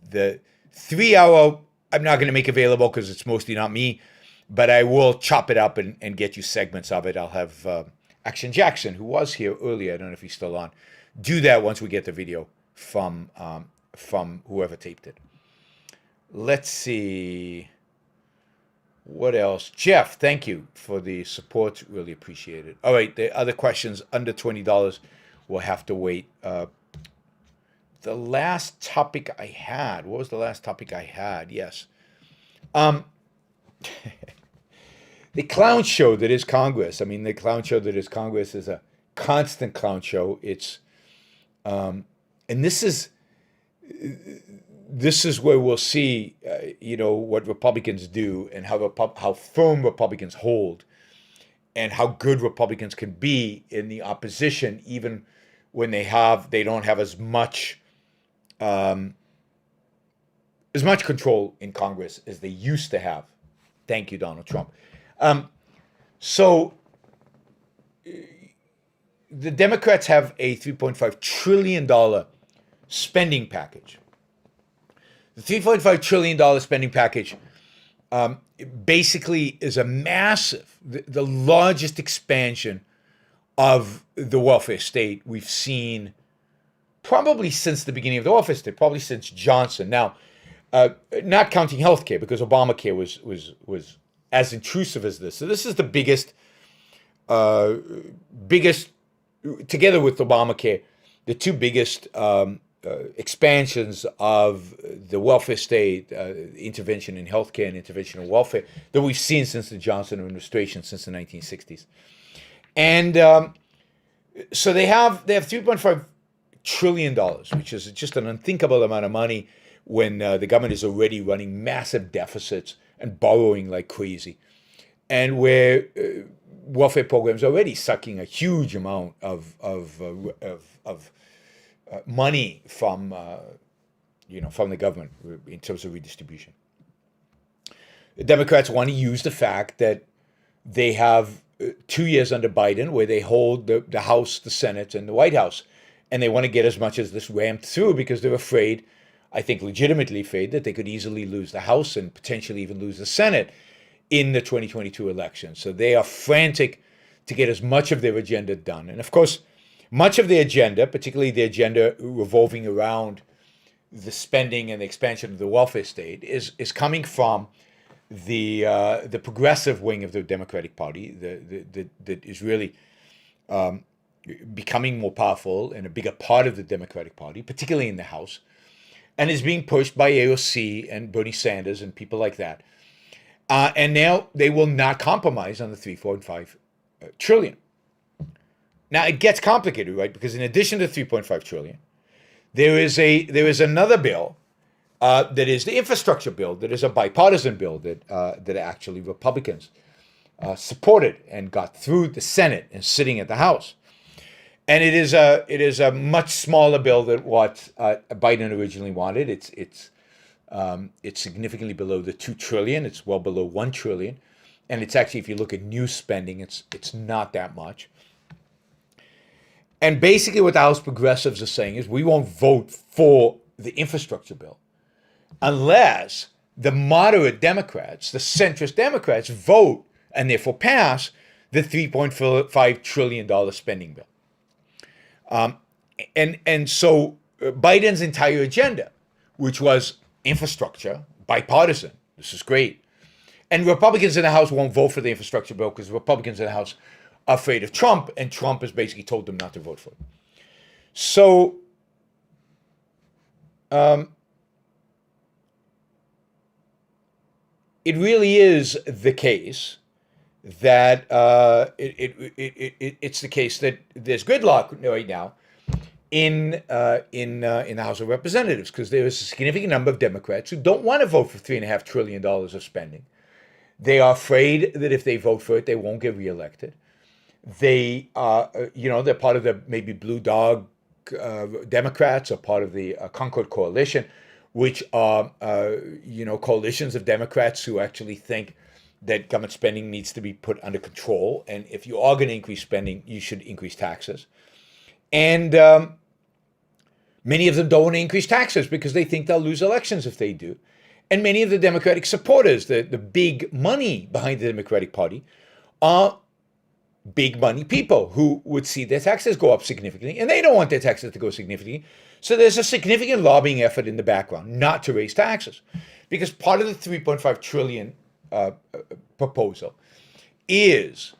the 3 hour I'm not going to make available because it's mostly not me, but I will chop it up and get you segments of it. I'll have Action Jackson, who was here earlier, I don't know if he's still on, do that once we get the video from whoever taped it. Let's see. What else? Jeff, thank you for the support. Really appreciate it. All right, the other questions under $20 will have to wait. The last topic I had, what was the last topic I had? Yes. The clown show that is Congress. I mean, the clown show that is Congress is a constant clown show. It's, and this is where we'll see, what Republicans do and how firm Republicans hold, and how good Republicans can be in the opposition, even when they don't have as much control in Congress as they used to have. Thank you, Donald Trump. So the Democrats have a $3.5 trillion spending package. The $3.5 trillion spending package basically is a massive, the largest expansion of the welfare state we've seen probably since the beginning of the welfare state, probably since Johnson. Now, not counting healthcare, because Obamacare was as intrusive as this. So this is the biggest, together with Obamacare, the two biggest expansions of the welfare state, intervention in healthcare and intervention in welfare that we've seen since the Johnson administration, since the 1960s. And so they have $3.5 trillion, which is just an unthinkable amount of money when the government is already running massive deficits and borrowing like crazy, and where welfare programs are already sucking a huge amount of money from the government in terms of redistribution. The Democrats want to use the fact that they have 2 years under Biden where they hold the House, the Senate, and the White House, and they want to get as much as this ramped through because they're afraid, I think legitimately afraid, that they could easily lose the House and potentially even lose the Senate in the 2022 election. So they are frantic to get as much of their agenda done. And of course, much of the agenda, particularly the agenda revolving around the spending and the expansion of the welfare state, is coming from the progressive wing of the Democratic Party that is really becoming more powerful and a bigger part of the Democratic Party, particularly in the House, and is being pushed by AOC and Bernie Sanders and people like that. And now they will not compromise on the 3, 4, and 5 trillion. Now it gets complicated, right? Because in addition to 3.5 trillion, there is another bill that is the infrastructure bill, that is a bipartisan bill that actually Republicans supported and got through the Senate and sitting at the House. And it is a much smaller bill than what Biden originally wanted. It's significantly below the 2 trillion. It's well below 1 trillion. And it's actually, if you look at new spending, it's not that much. And basically what the House progressives are saying is we won't vote for the infrastructure bill unless the moderate Democrats, the centrist Democrats, vote and therefore pass the $3.5 trillion spending bill. And so Biden's entire agenda, which was infrastructure, bipartisan, this is great. And Republicans in the House won't vote for the infrastructure bill because Republicans in the House are afraid of Trump, and Trump has basically told them not to vote for it. So it really is the case that it's the case that there's gridlock right now, in the House of Representatives, because there is a significant number of Democrats who don't want to vote for $3.5 trillion of spending. They are afraid that if they vote for it, they won't get reelected. They they're part of the maybe Blue Dog Democrats, or part of the Concord Coalition, which are coalitions of Democrats who actually think that government spending needs to be put under control, and if you are going to increase spending, you should increase taxes. And many of them don't want to increase taxes because they think they'll lose elections if they do. And many of the Democratic supporters, the big money behind the Democratic Party, are big money people who would see their taxes go up significantly, and they don't want their taxes to go significantly. So there's a significant lobbying effort in the background not to raise taxes, because part of the 3.5 trillion proposal is,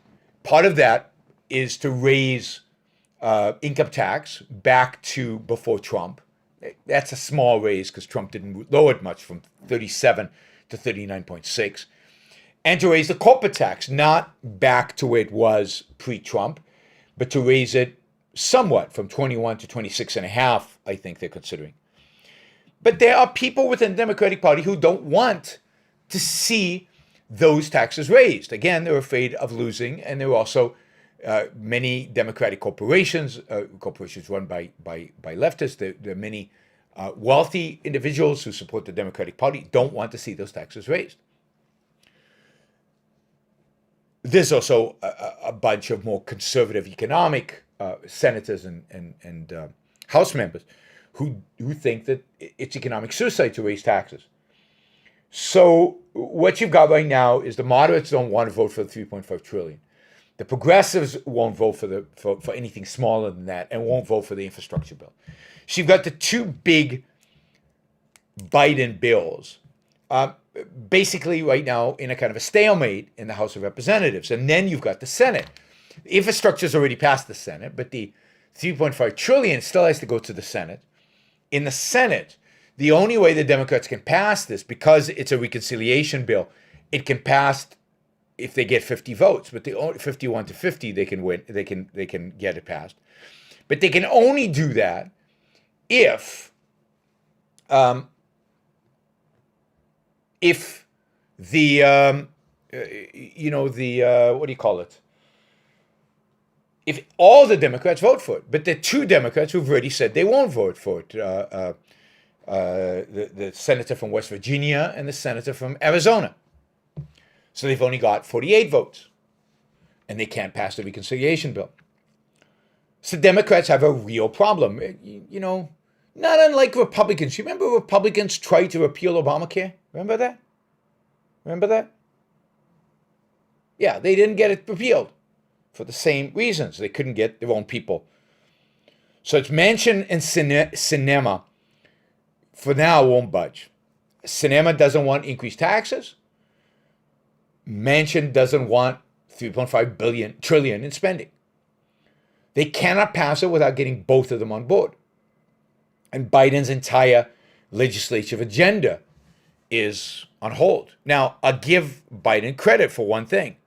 part of that is to raise income tax back to before Trump. That's a small raise because Trump didn't lower it much, from 37 to 39.6. And to raise the corporate tax, not back to where it was pre-Trump, but to raise it somewhat from 21 to 26.5, I think they're considering. But there are people within the Democratic Party who don't want to see those taxes raised. Again, they're afraid of losing, and there are also many Democratic corporations, corporations run by leftists. There are many wealthy individuals who support the Democratic Party, don't want to see those taxes raised. There's also a bunch of more conservative economic senators and House members who think that it's economic suicide to raise taxes. So what you've got right now is the moderates don't want to vote for the 3.5 trillion. The progressives won't vote for anything smaller than that, and won't vote for the infrastructure bill. So you've got the two big Biden bills, basically right now in a kind of a stalemate in the House of Representatives. And then you've got the Senate. The infrastructure's already passed the Senate, but the 3.5 trillion still has to go to the Senate. In the Senate, the only way the Democrats can pass this, because it's a reconciliation bill, it can pass if they get 50 votes, but 51 to 50, they can win. They can get it passed, but they can only do that if the what do you call it? If all the Democrats vote for it, but there are two Democrats who've already said they won't vote for it. The senator from West Virginia and the senator from Arizona. So they've only got 48 votes, and they can't pass the reconciliation bill. So Democrats have a real problem. Not unlike Republicans. You remember Republicans tried to repeal Obamacare? Remember that? Yeah, they didn't get it repealed for the same reasons. They couldn't get their own people. So it's Manchin and Sinema for now won't budge. Sinema doesn't want increased taxes. Manchin doesn't want 3.5 trillion in spending. They cannot pass it without getting both of them on board. And Biden's entire legislative agenda is on hold. Now, I'll give Biden credit for one thing.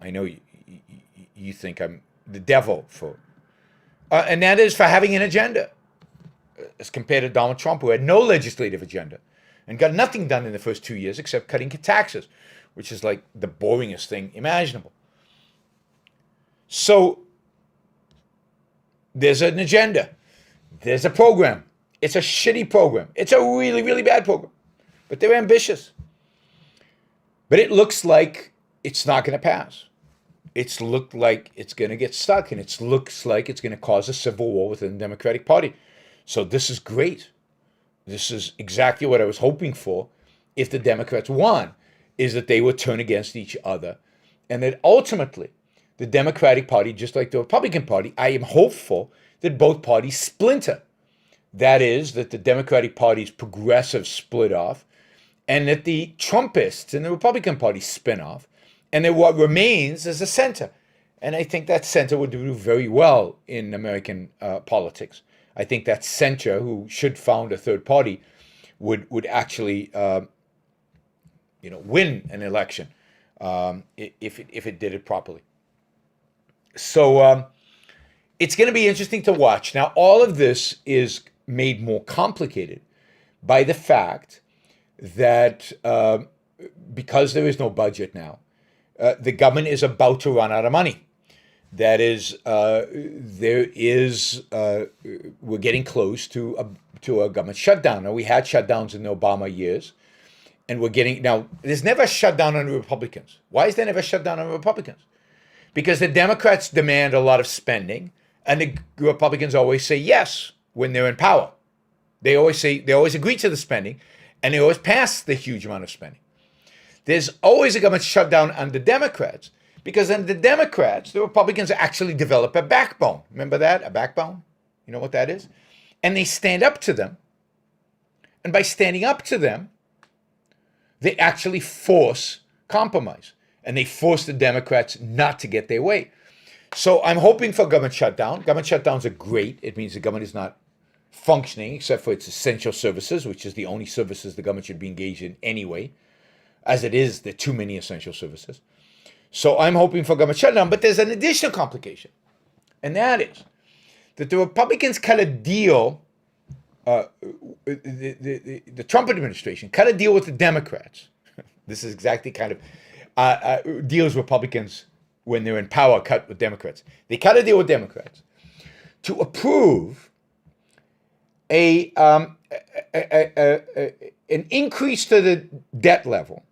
I know you think I'm the devil for, and that is for having an agenda, as compared to Donald Trump, who had no legislative agenda and got nothing done in the first 2 years except cutting taxes, which is like the boringest thing imaginable. So there's an agenda. There's a program. It's a shitty program. It's a really, really bad program. But they're ambitious. But it looks like it's not going to pass. It's looked like it's going to get stuck, and it looks like it's going to cause a civil war within the Democratic Party. So this is great. This is exactly what I was hoping for if the Democrats won, is that they would turn against each other, and that ultimately the Democratic Party, just like the Republican Party, I am hopeful that both parties splinter. That is, that the Democratic Party's progressive split off, and that the Trumpists in the Republican Party spin off, and that what remains is a center. And I think that center would do very well in American politics. I think that center, who should found a third party, would actually win an election if it did it properly. So it's going to be interesting to watch. Now, all of this is made more complicated by the fact that because there is no budget now, the government is about to run out of money. That is, we're getting close to a government shutdown. Now, we had shutdowns in the Obama years, and there's never a shutdown on Republicans. Why is there never a shutdown on Republicans? Because the Democrats demand a lot of spending, and the Republicans always say yes when they're in power. They always agree to the spending, and they always pass the huge amount of spending. There's always a government shutdown on the Democrats, because then the Democrats, the Republicans actually develop a backbone. Remember that? A backbone? You know what that is? And they stand up to them. And by standing up to them, they actually force compromise. And they force the Democrats not to get their way. So I'm hoping for government shutdown. Government shutdowns are great. It means the government is not functioning except for its essential services, which is the only services the government should be engaged in anyway. As it is, there are too many essential services. So I'm hoping for government shutdown, but there's an additional complication. And that is that the Republicans cut a deal, the Trump administration cut a deal with the Democrats. This is exactly kind of deals Republicans when they're in power cut with Democrats. They cut a deal with Democrats to approve an increase to the debt level,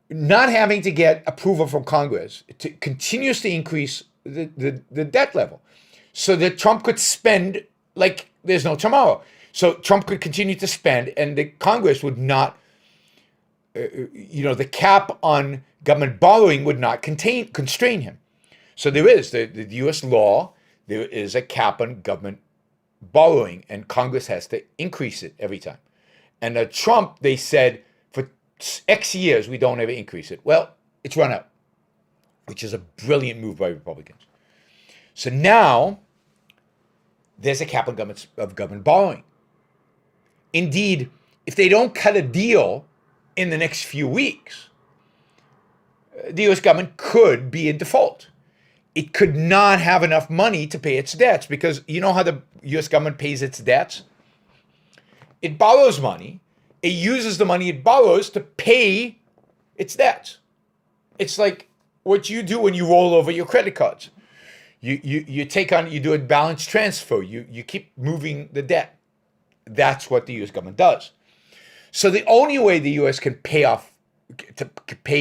not having to get approval from Congress to continuously increase the debt level so that Trump could spend like there's no tomorrow. So Trump could continue to spend and the Congress would not, the cap on government borrowing would not constrain him. So there is the U.S. law, there is a cap on government borrowing and Congress has to increase it every time. And Trump, they said, for X years, we don't ever increase it. Well, it's run out, which is a brilliant move by Republicans. So now there's a cap on government borrowing. Indeed, if they don't cut a deal in the next few weeks, the U.S. government could be in default. It could not have enough money to pay its debts because you know how the U.S. government pays its debts? It borrows money. It uses the money it borrows to pay its debts. It's like what you do when you roll over your credit cards. You do a balance transfer. You keep moving the debt. That's what the U.S. government does. So the only way the U.S. can pay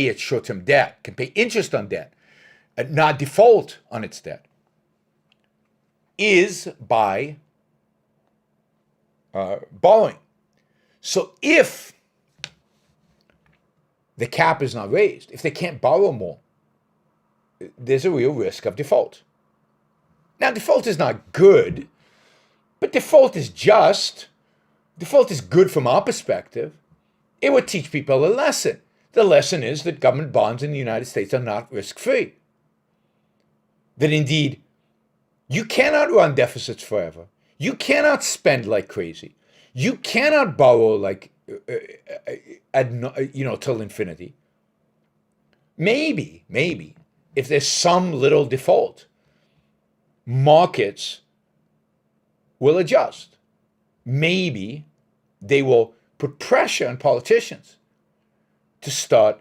its short-term debt, can pay interest on debt, and not default on its debt, is by borrowing. So if the cap is not raised, if they can't borrow more, there's a real risk of default. Now, default is not good, but default is just. Default is good from our perspective. It would teach people a lesson. The lesson is that government bonds in the United States are not risk-free. That indeed, you cannot run deficits forever. You cannot spend like crazy. You cannot borrow like, till infinity. Maybe, if there's some little default, markets will adjust. Maybe they will put pressure on politicians to start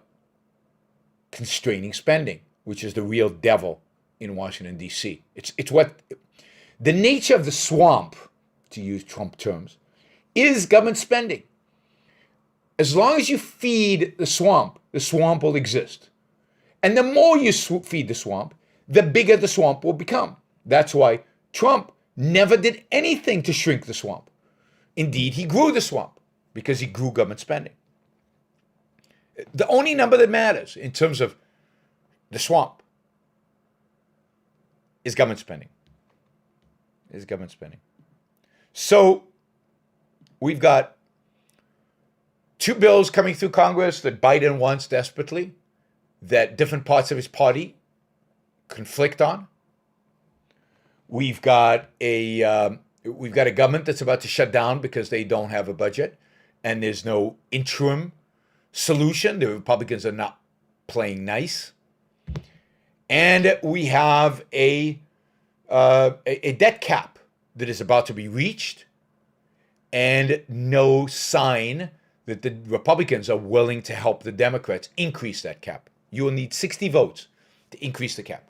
constraining spending, which is the real devil in Washington, D.C. It's what the nature of the swamp, to use Trump terms, is government spending. As long as you feed the swamp will exist. And the more you feed the swamp, the bigger the swamp will become. That's why Trump never did anything to shrink the swamp. Indeed, he grew the swamp because he grew government spending. The only number that matters in terms of the swamp is government spending. So we've got two bills coming through Congress that Biden wants desperately, that different parts of his party conflict on. We've got a government that's about to shut down because they don't have a budget, and there's no interim solution. The Republicans are not playing nice. And we have a a debt cap that is about to be reached, and no sign that the Republicans are willing to help the Democrats increase that cap. You will need 60 votes to increase the cap.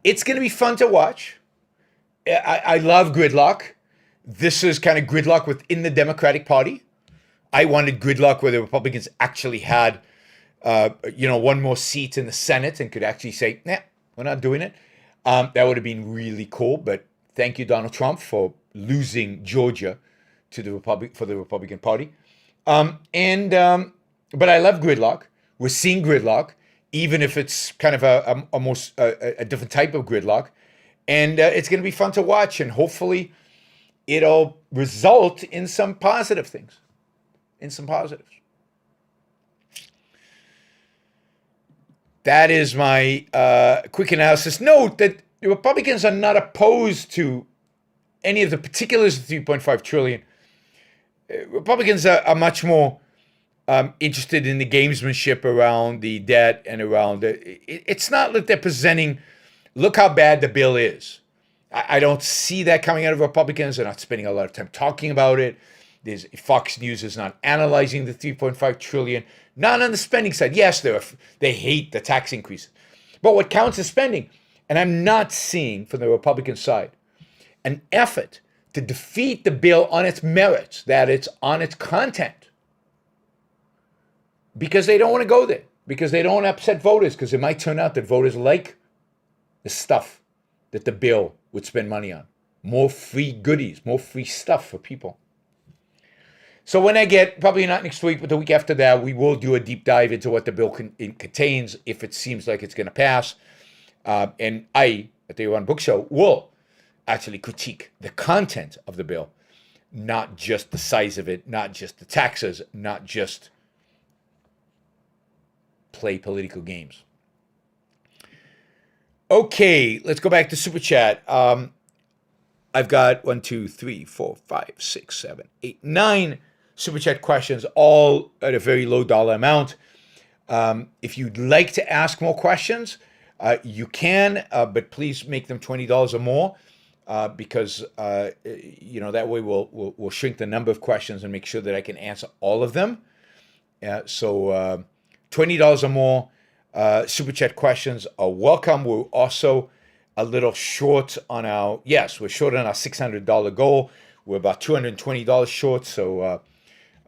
It's going to be fun to watch. I love gridlock. This is kind of gridlock within the Democratic Party. I wanted gridlock where the Republicans actually had, one more seat in the Senate and could actually say, nah, we're not doing it. That would have been really cool. But thank you, Donald Trump, for losing Georgia to the Republican Party. But I love gridlock. We're seeing gridlock, even if it's kind of a different type of gridlock. And it's going to be fun to watch. And hopefully it'll result in some positive things, in some positives. That is my quick analysis. Note that the Republicans are not opposed to any of the particulars of 3.5 trillion. Republicans are much more interested in the gamesmanship around the debt and around it's not that they're presenting, look how bad the bill is. I don't see that coming out of Republicans. They're not spending a lot of time talking about it. Fox News is not analyzing the 3.5 trillion, not on the spending side. Yes, they hate the tax increases. But what counts is spending. And I'm not seeing from the Republican side an effort to defeat the bill on its merits, that it's on its content. Because they don't want to go there. Because they don't want to upset voters. Because it might turn out that voters like the stuff that the bill would spend money on. More free goodies, more free stuff for people. So when I get, probably not next week, but the week after that, we will do a deep dive into what the bill contains, if it seems like it's going to pass. And I, at the Yaron Book Show, will actually critique the content of the bill, not just the size of it, not just the taxes, not just play political games. Okay, let's go back to Super Chat. I've got 1, 2, 3, 4, 5, 6, 7, 8, 9 Super Chat questions, all at a very low dollar amount. If you'd like to ask more questions, you can, but please make them $20 or more, because that way we'll shrink the number of questions and make sure that I can answer all of them. So $20 or more Super Chat questions are welcome. We're also a little short on we're short on our $600 goal. We're about $220 short. So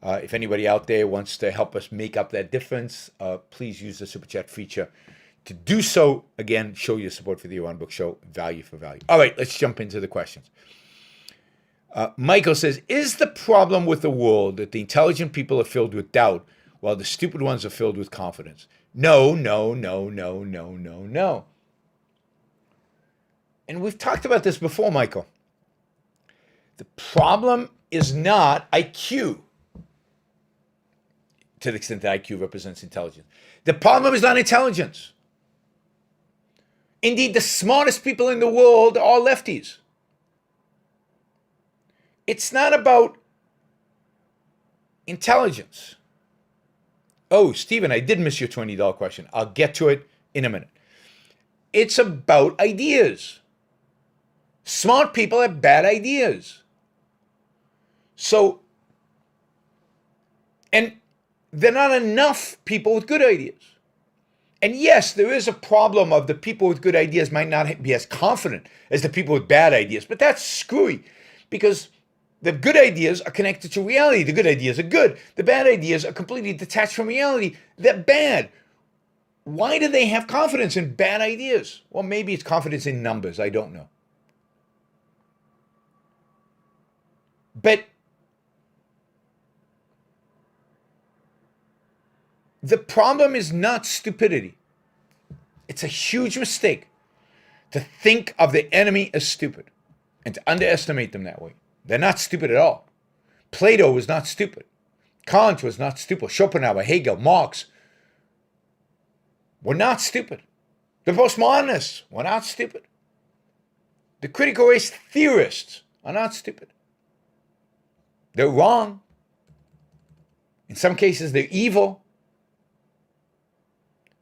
if anybody out there wants to help us make up that difference, please use the Super Chat feature to do so. Again, show your support for the Yaron Book Show, value for value. All right, let's jump into the questions. Michael says, is the problem with the world that the intelligent people are filled with doubt while the stupid ones are filled with confidence? No. And we've talked about this before, Michael. The problem is not IQ, to the extent that IQ represents intelligence. The problem is not intelligence. Indeed, the smartest people in the world are lefties. It's not about intelligence. Oh, Stephen, I did miss your $20 question. I'll get to it in a minute. It's about ideas. Smart people have bad ideas. So, and there are not enough people with good ideas. And yes, there is a problem of the people with good ideas might not be as confident as the people with bad ideas, but that's screwy, because the good ideas are connected to reality. The good ideas are good. The bad ideas are completely detached from reality. They're bad. Why do they have confidence in bad ideas? Well, maybe it's confidence in numbers. I don't know. But the problem is not stupidity. It's a huge mistake to think of the enemy as stupid and to underestimate them that way. They're not stupid at all. Plato was not stupid. Kant was not stupid. Schopenhauer, Hegel, Marx were not stupid. The postmodernists were not stupid. The critical race theorists are not stupid. They're wrong. In some cases, they're evil.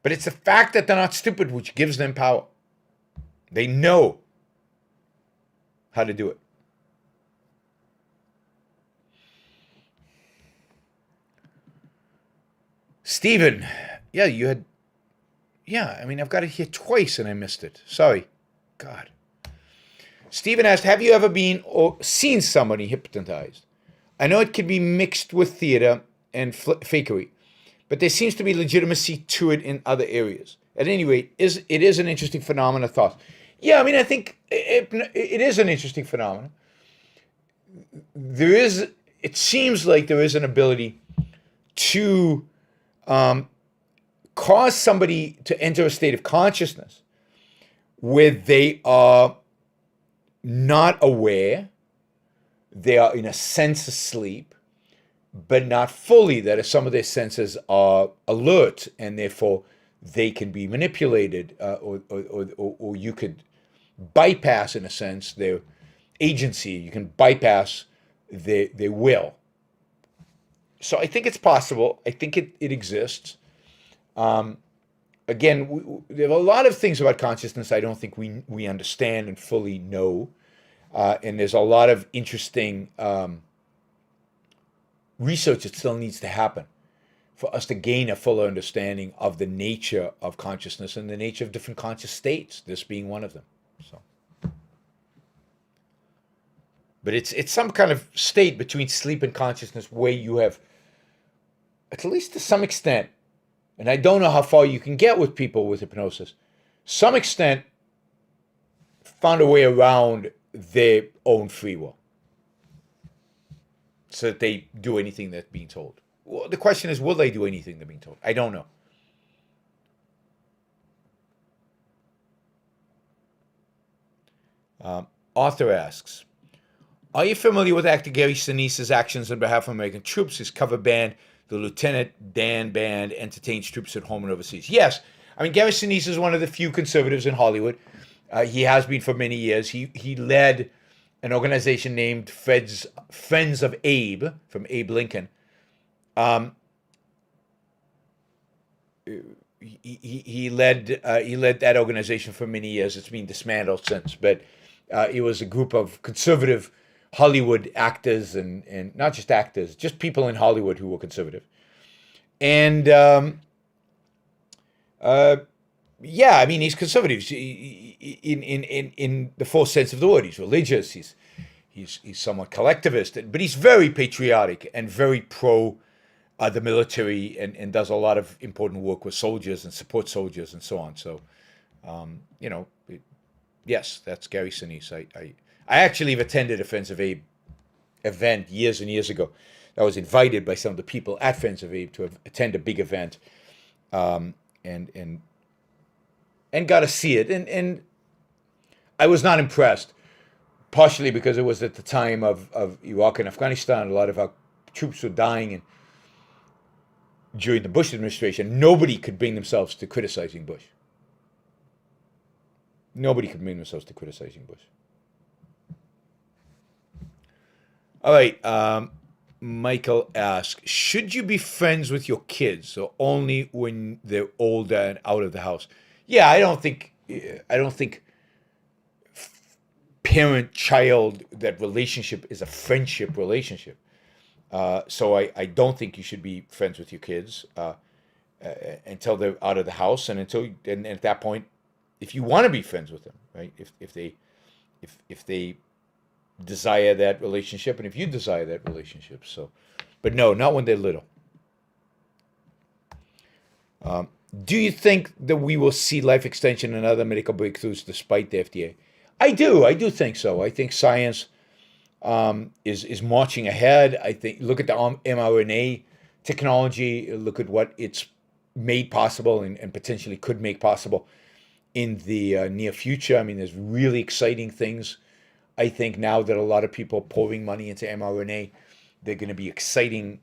But it's the fact that they're not stupid which gives them power. They know how to do it. Stephen, yeah, you had, yeah, I mean, I've got it here twice and I missed it. Sorry. God. Stephen asked, have you ever been or seen somebody hypnotized? I know it can be mixed with theater and fakery, but there seems to be legitimacy to it in other areas. At any rate, it is an interesting phenomenon. Thoughts? Yeah, I mean, I think it is an interesting phenomenon. It seems like there is an ability to cause somebody to enter a state of consciousness where they are not aware, they are in a sense asleep, but not fully, that some of their senses are alert, and therefore they can be manipulated, or you could bypass, in a sense, their agency. You can bypass their will. So I think it's possible. I think it exists. Again, there are a lot of things about consciousness I don't think we understand and fully know. And there's a lot of interesting research that still needs to happen for us to gain a fuller understanding of the nature of consciousness and the nature of different conscious states, this being one of them. So, but it's some kind of state between sleep and consciousness where you have, at least to some extent, and I don't know how far you can get with people with hypnosis, some extent found a way around their own free will so that they do anything that's being told. Well, the question is, will they do anything they're being told? I don't know. Author asks, are you familiar with actor Gary Sinise's actions on behalf of American troops? His cover band, the Lieutenant Dan Band, entertains troops at home and overseas. Yes. I mean, Gary Sinise is one of the few conservatives in Hollywood. He has been for many years. He led an organization named Friends of Abe, from Abe Lincoln. He led that organization for many years. It's been dismantled since, but it was a group of conservative Hollywood actors and not just actors, just people in Hollywood who were conservative. And yeah, I mean, he's conservative in the full sense of the word. He's religious. He's somewhat collectivist, but he's very patriotic and very pro the military, and does a lot of important work with soldiers and support soldiers and so on. So, you know, yes, that's Gary Sinise. I actually have attended a Friends of Abe event years and years ago. I was invited by some of the people at Friends of Abe to attend a big event, and got to see it. And I was not impressed, partially because it was at the time of Iraq and Afghanistan. A lot of our troops were dying, and during the Bush administration, nobody could bring themselves to criticizing Bush. Nobody could bring themselves to criticizing Bush. All right. Michael asks, should you be friends with your kids or only when they're older and out of the house? Yeah, I don't think parent-child, that relationship is a friendship relationship. So I don't think you should be friends with your kids until they're out of the house, and at that point, if you want to be friends with them, right? If they desire that relationship, and if you desire that relationship. So, but no, not when they're little. Do you think that we will see life extension and other medical breakthroughs despite the FDA? I do think so. I think science is marching ahead. I think, look at the mRNA technology, look at what it's made possible and potentially could make possible in the near future. I mean, there's really exciting things. I think now that a lot of people are pouring money into mRNA, they're going to be exciting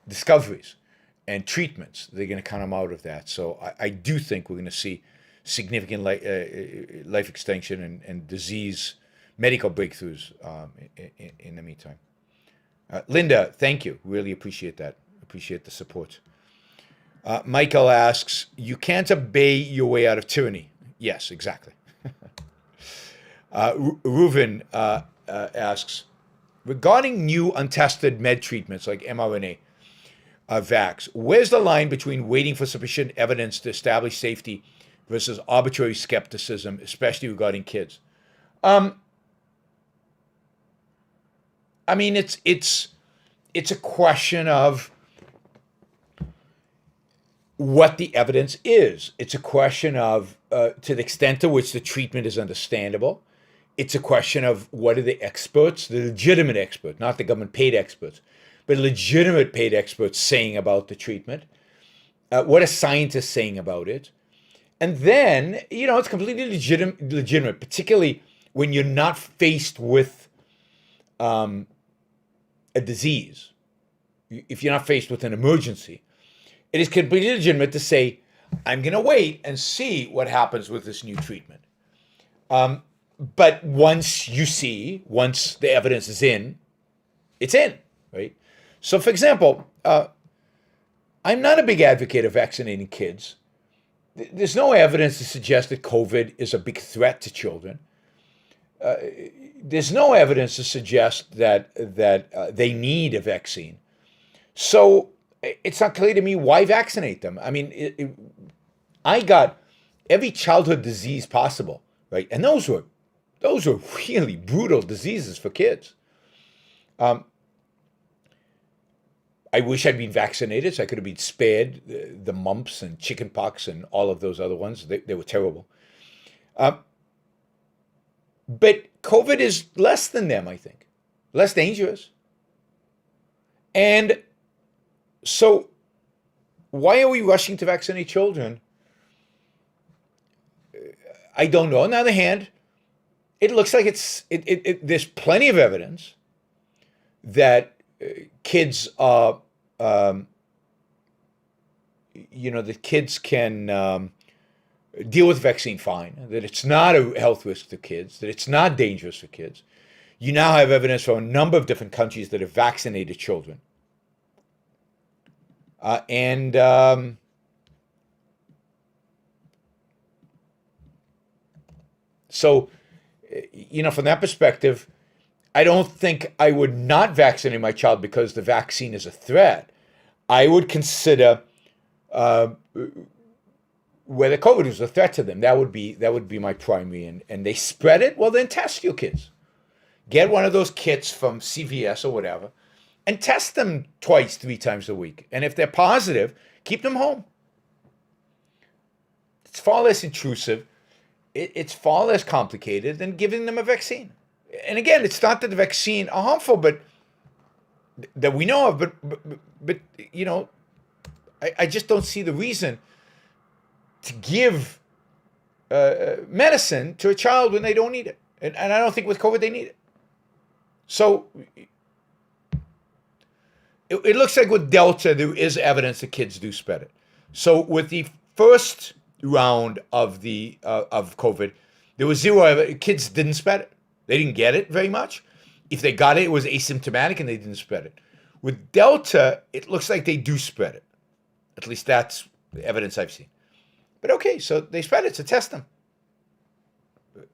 discoveries and treatments. They're going to come out of that. So I do think we're going to see significant life extension and disease medical breakthroughs in the meantime. Linda, thank you. Really appreciate that. Appreciate the support. Michael asks, you can't obey your way out of tyranny. Yes, exactly. Reuven asks, regarding new untested med treatments like mRNA vax, where's the line between waiting for sufficient evidence to establish safety versus arbitrary skepticism, especially regarding kids? I mean, it's a question of what the evidence is. It's a question of to the extent to which the treatment is understandable. It's a question of what are the experts, the legitimate experts, not the government paid experts, but legitimate paid experts saying about the treatment. What are scientists saying about it? And then, it's completely legitimate, particularly when you're not faced with a disease. If you're not faced with an emergency, it is completely legitimate to say, I'm going to wait and see what happens with this new treatment. But once the evidence is in, it's in, right? So, for example, I'm not a big advocate of vaccinating kids. There's no evidence to suggest that COVID is a big threat to children. There's no evidence to suggest that they need a vaccine. So it's not clear to me why vaccinate them. I mean, I got every childhood disease possible, right? And those were really brutal diseases for kids. I wish I'd been vaccinated so I could have been spared the mumps and chickenpox and all of those other ones. They were terrible. But COVID is less than them, I think. Less dangerous. And so why are we rushing to vaccinate children? I don't know. On the other hand, it looks like there's plenty of evidence that kids are, the kids can deal with the vaccine fine, that it's not a health risk to kids, that it's not dangerous for kids. You now have evidence from a number of different countries that have vaccinated children. So, from that perspective, I don't think I would not vaccinate my child because the vaccine is a threat. I would consider whether COVID was a threat to them. That would be my primary. And they spread it. Well, then test your kids. Get one of those kits from CVS or whatever, and test them 2-3 times a week. And if they're positive, keep them home. It's far less intrusive. It's far less complicated than giving them a vaccine. And again, it's not that the vaccine are harmful, but that we know of. But I just don't see the reason to give medicine to a child when they don't need it. And I don't think with COVID they need it. So it looks like with Delta, there is evidence that kids do spread it. So with the first round of of COVID, there was zero evidence. Kids didn't spread it. They didn't get it very much. If they got it, it was asymptomatic and they didn't spread it. With Delta, it looks like they do spread it. At least that's the evidence I've seen. But okay, so they spread it, so test them.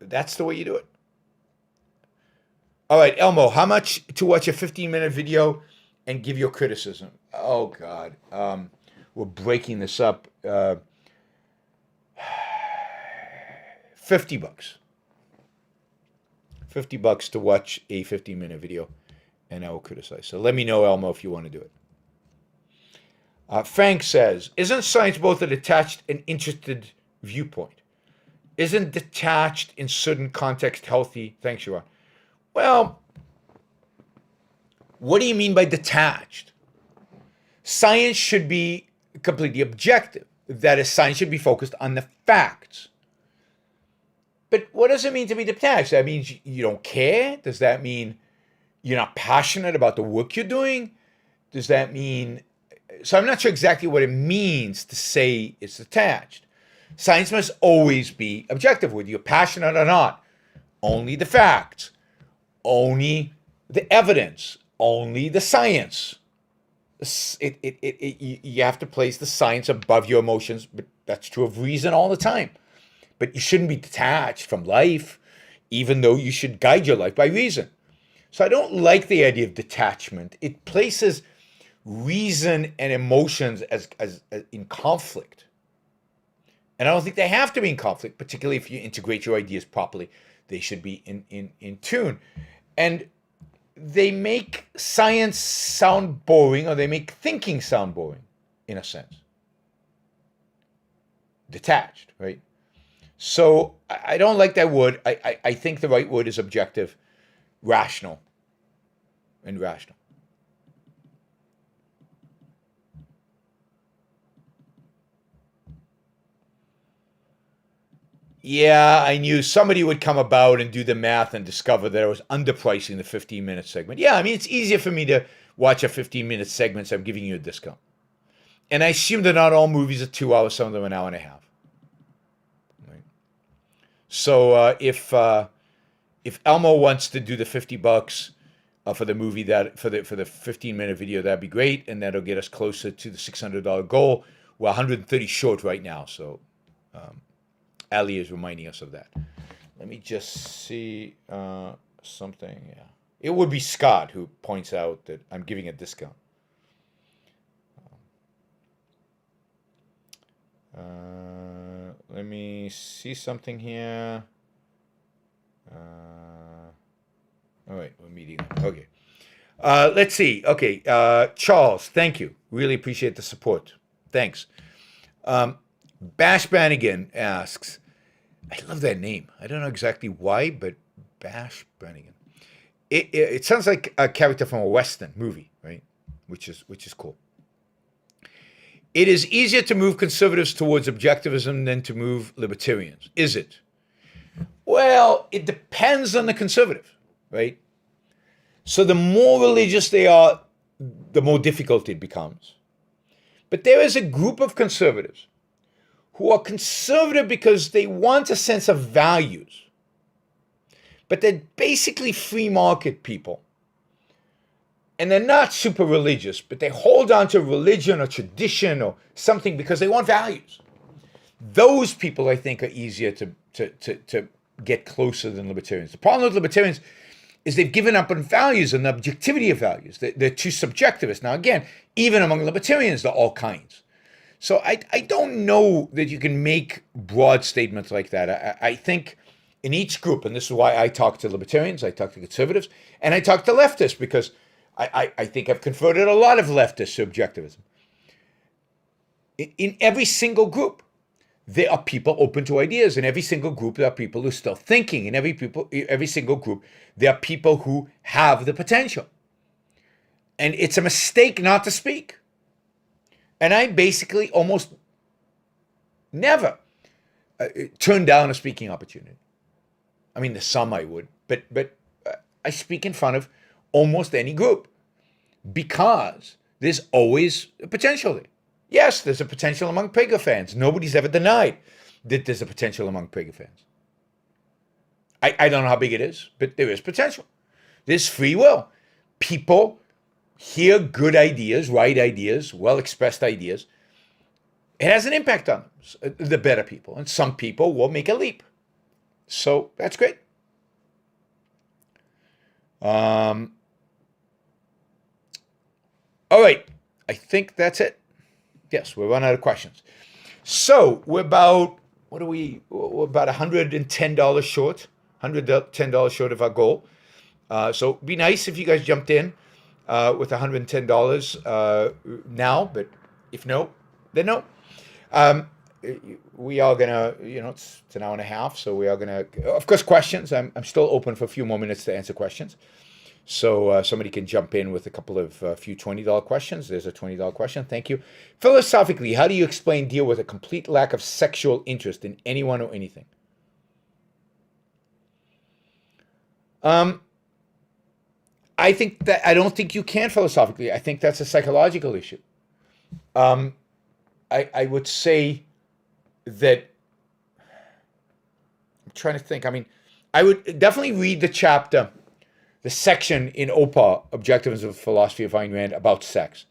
That's the way you do it. All right, Elmo, how much to watch a 15-minute video and give your criticism? Oh, God. We're breaking this up. $50. $50 to watch a 15-minute video, and I will criticize. So let me know, Elmo, if you want to do it. Frank says, isn't science both a detached and interested viewpoint? Isn't detached in certain context healthy? Thanks, Yaron. Well, what do you mean by detached? Science should be completely objective. That is, science should be focused on the facts. But what does it mean to be detached? That means you don't care? Does that mean you're not passionate about the work you're doing? Does that mean... So I'm not sure exactly what it means to say it's detached. Science must always be objective, whether you're passionate or not. Only the facts. Only the evidence. Only the science. You have to place the science above your emotions, but that's true of reason all the time. but you shouldn't be detached from life, even though you should guide your life by reason. So I don't like the idea of detachment. It places reason and emotions as in conflict. And I don't think they have to be in conflict, particularly if you integrate your ideas properly. They should be in tune. And they make science sound boring, or they make thinking sound boring, in a sense. Detached, right? So I don't like that word. I think the right word is objective, rational, and rational. Yeah, I knew somebody would come about and do the math and discover that I was underpricing the 15-minute segment. Yeah, I mean, it's easier for me to watch a 15-minute segment, so I'm giving you a discount. And I assume that not all movies are 2 hours, some of them are an hour and a half. Right? So if Elmo wants to do the $50 for the movie, that for the 15-minute video, that'd be great, and that'll get us closer to the $600 goal. We're 130 short right now, so Ali is reminding us of that. Let me just see something. Yeah, it would be Scott who points out that I'm giving a discount. Let me see something here. All right, we're meeting. Okay. Let's see. Okay, Charles, thank you. Really appreciate the support. Thanks. Bash Brannigan asks, I love that name. I don't know exactly why, but Bash Brannigan. It sounds like a character from a Western movie, right? Which is cool. It is easier to move conservatives towards objectivism than to move libertarians. Is it? Well, it depends on the conservative, right? So the more religious they are, the more difficult it becomes. But there is a group of conservatives who are conservative because they want a sense of values. But they're basically free market people. And they're not super religious, but they hold on to religion or tradition or something because they want values. Those people, I think, are easier to get closer than libertarians. The problem with libertarians is they've given up on values and the objectivity of values. They're too subjectivist. Now, again, even among libertarians, there are all kinds. So I don't know that you can make broad statements like that. I think in each group, and this is why I talk to libertarians, I talk to conservatives, and I talk to leftists, because I think I've converted a lot of leftists to objectivism. In every single group, there are people open to ideas. In every single group, there are people who are still thinking. In every single group, there are people who have the potential. And it's a mistake not to speak. And I basically almost never turn down a speaking opportunity. I mean, there's some I would, but I speak in front of almost any group because there's always a potential there. Yes, there's a potential among Prager fans. Nobody's ever denied that there's a potential among Prager fans. I don't know how big it is, but there is potential. There's free will. People hear good ideas, right ideas, well-expressed ideas. It has an impact on them, the better people. And some people will make a leap. So that's great. All right. I think that's it. Yes, we're running out of questions. So we're about, we're about $110 short, $110 short of our goal. So it'd be nice if you guys jumped in with $110 now, but if no, then no. We are gonna, it's an hour and a half, so we are gonna, of course, questions. I'm still open for a few more minutes to answer questions. So somebody can jump in with a couple of few $20 questions. There's a $20 question. Thank you. Philosophically, how do you deal with a complete lack of sexual interest in anyone or anything? I think that I don't think you can philosophically. I think that's a psychological issue. I would say that I'm trying to think. I mean, I would definitely read the chapter, the section in OPA, Objectivism of Philosophy of Ayn Rand, about sex.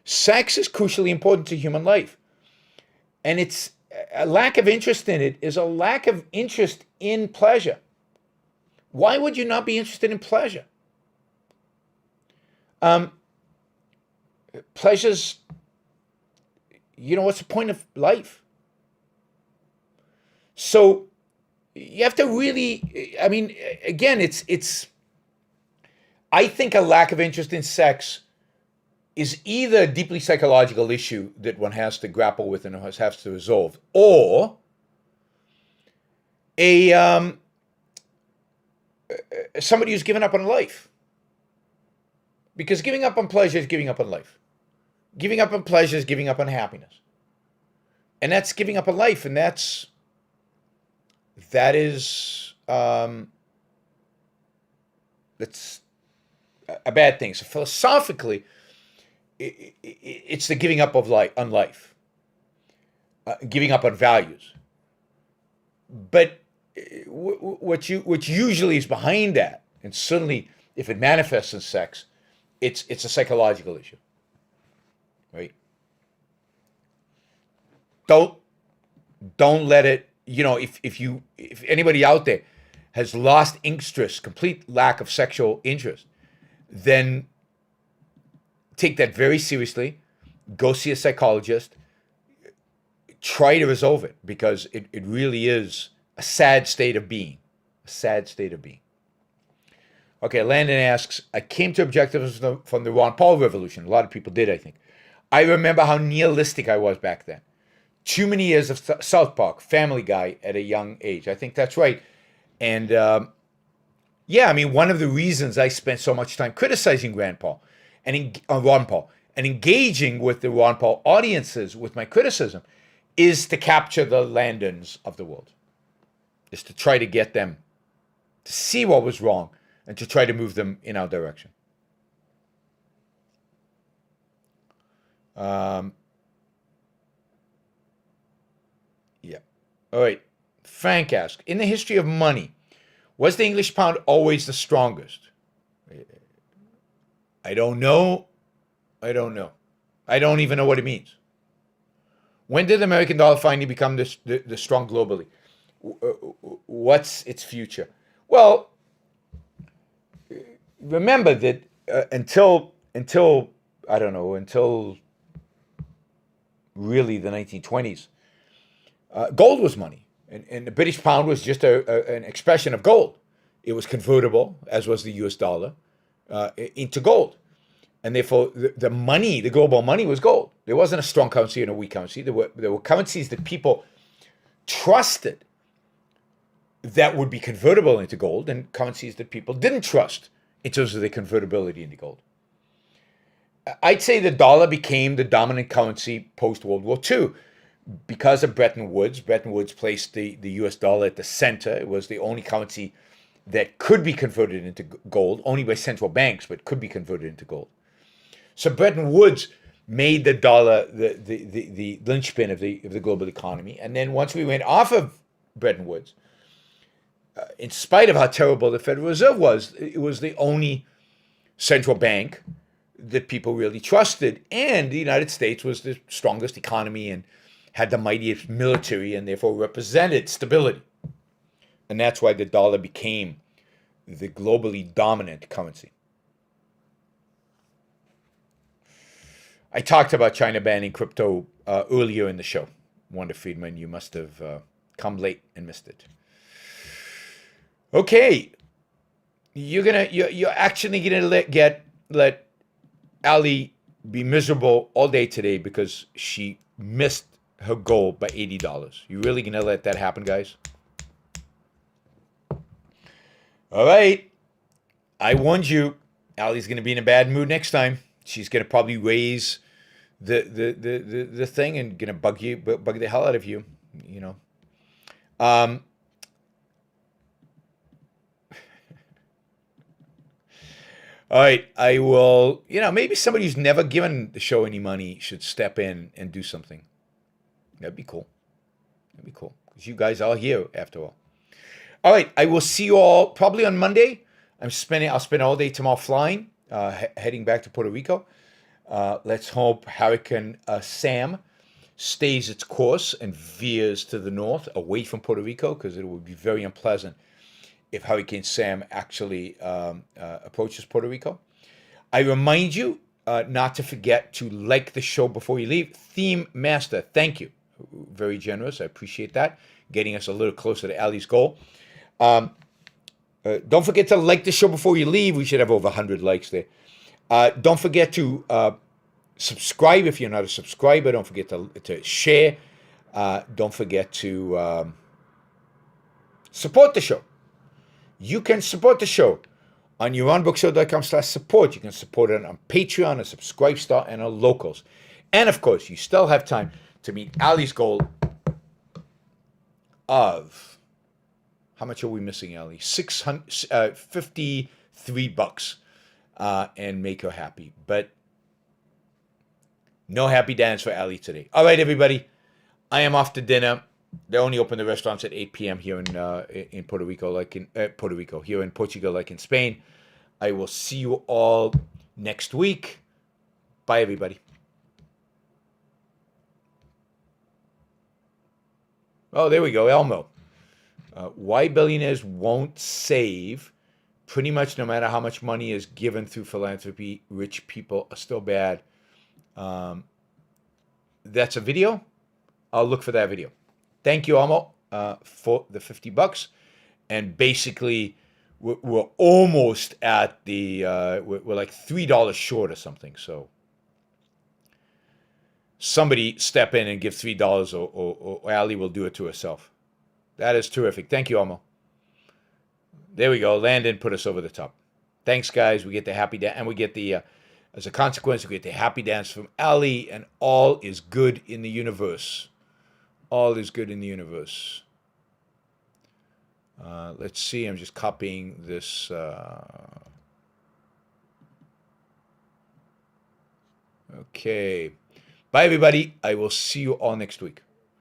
Sex is crucially important to human life. And it's a lack of interest in it is a lack of interest in pleasure. Why would you not be interested in pleasure? Pleasure's, what's the point of life? So you have to really, again, I think a lack of interest in sex is either a deeply psychological issue that one has to grapple with and has to resolve, or somebody who's given up on life. Because giving up on pleasure is giving up on life. Giving up on pleasure is giving up on happiness. And that's giving up on life, and that is that's a bad thing. So philosophically, it's the giving up of on life, giving up on values. But what usually is behind that, and certainly if it manifests in sex, it's a psychological issue, right? Don't let it. If anybody out there has lost interest, complete lack of sexual interest, then take that very seriously. Go see a psychologist. Try to resolve it, because it really is a sad state of being. A sad state of being. Okay, Landon asks, I came to Objectivism from the Ron Paul revolution. A lot of people did, I think. I remember how nihilistic I was back then. Too many years of South Park, Family Guy at a young age. I think that's right. And one of the reasons I spent so much time criticizing Ron Paul and engaging with the Ron Paul audiences with my criticism is to capture the Landons of the world, is to try to get them to see what was wrong and to try to move them in our direction. All right. Frank asks, in the history of money, was the English pound always the strongest? I don't know. I don't even know what it means. When did the American dollar finally become the strong globally? What's its future? Well, remember that until really the 1920s, gold was money, and the British pound was just an expression of gold. It was convertible, as was the US dollar, into gold. And therefore, the money, the global money, was gold. There wasn't a strong currency and a weak currency. There were currencies that people trusted that would be convertible into gold, and currencies that people didn't trust in terms of their convertibility into gold. I'd say the dollar became the dominant currency post-World War II because of Bretton Woods. Bretton Woods placed the US dollar at the center. It was the only currency that could be converted into gold, only by central banks, but could be converted into gold. So Bretton Woods made the dollar the linchpin of the global economy. And then once we went off of Bretton Woods, in spite of how terrible the Federal Reserve was, it was the only central bank that people really trusted. And the United States was the strongest economy and had the mightiest military, and therefore represented stability. And that's why the dollar became the globally dominant currency. I talked about China banning crypto earlier in the show. Wanda Friedman, you must have come late and missed it. Okay, you're actually gonna let Ali be miserable all day today because she missed her goal by $80. You really gonna let that happen, guys? All right, I warned you. Ali's gonna be in a bad mood next time. She's gonna probably raise the thing and gonna bug the hell out of you. All right, I will, maybe somebody who's never given the show any money should step in and do something. That'd be cool. Because you guys are here, after all. All right, I will see you all probably on Monday. I'll spend all day tomorrow flying, heading back to Puerto Rico. Let's hope Hurricane Sam stays its course and veers to the north away from Puerto Rico, because it would be very unpleasant if Hurricane Sam actually approaches Puerto Rico. I remind you not to forget to like the show before you leave. Theme Master, thank you. Very generous. I appreciate that. Getting us a little closer to Ali's goal. Don't forget to like the show before you leave. We should have over 100 likes there. Don't forget to subscribe if you're not a subscriber. Don't forget to share. Don't forget to support the show. You can support the show on yaronbrookshow.com/support. You can support it on Patreon, a Subscribe Star, and on Locals. And of course, you still have time to meet Ali's goal of, how much are we missing, Ali? $53, and make her happy. But no happy dance for Ali today. All right, everybody. I am off to dinner. They only open the restaurants at 8 p.m. here in Puerto Rico, like in Puerto Rico, here in Portugal, like in Spain. I will see you all next week. Bye, everybody. Oh, there we go, Elmo. Why billionaires won't save? Pretty much no matter how much money is given through philanthropy, rich people are still bad. That's a video. I'll look for that video. Thank you, Elmo, for the $50. And basically, we're almost at the, we're like $3 short or something. So somebody step in and give $3, or Ali will do it to herself. That is terrific. Thank you, Elmo. There we go. Landon put us over the top. Thanks, guys. We get the happy dance, and we get the, as a consequence, we get the happy dance from Ali, and all is good in the universe. All is good in the universe. Let's see. I'm just copying this. Okay. Bye, everybody. I will see you all next week.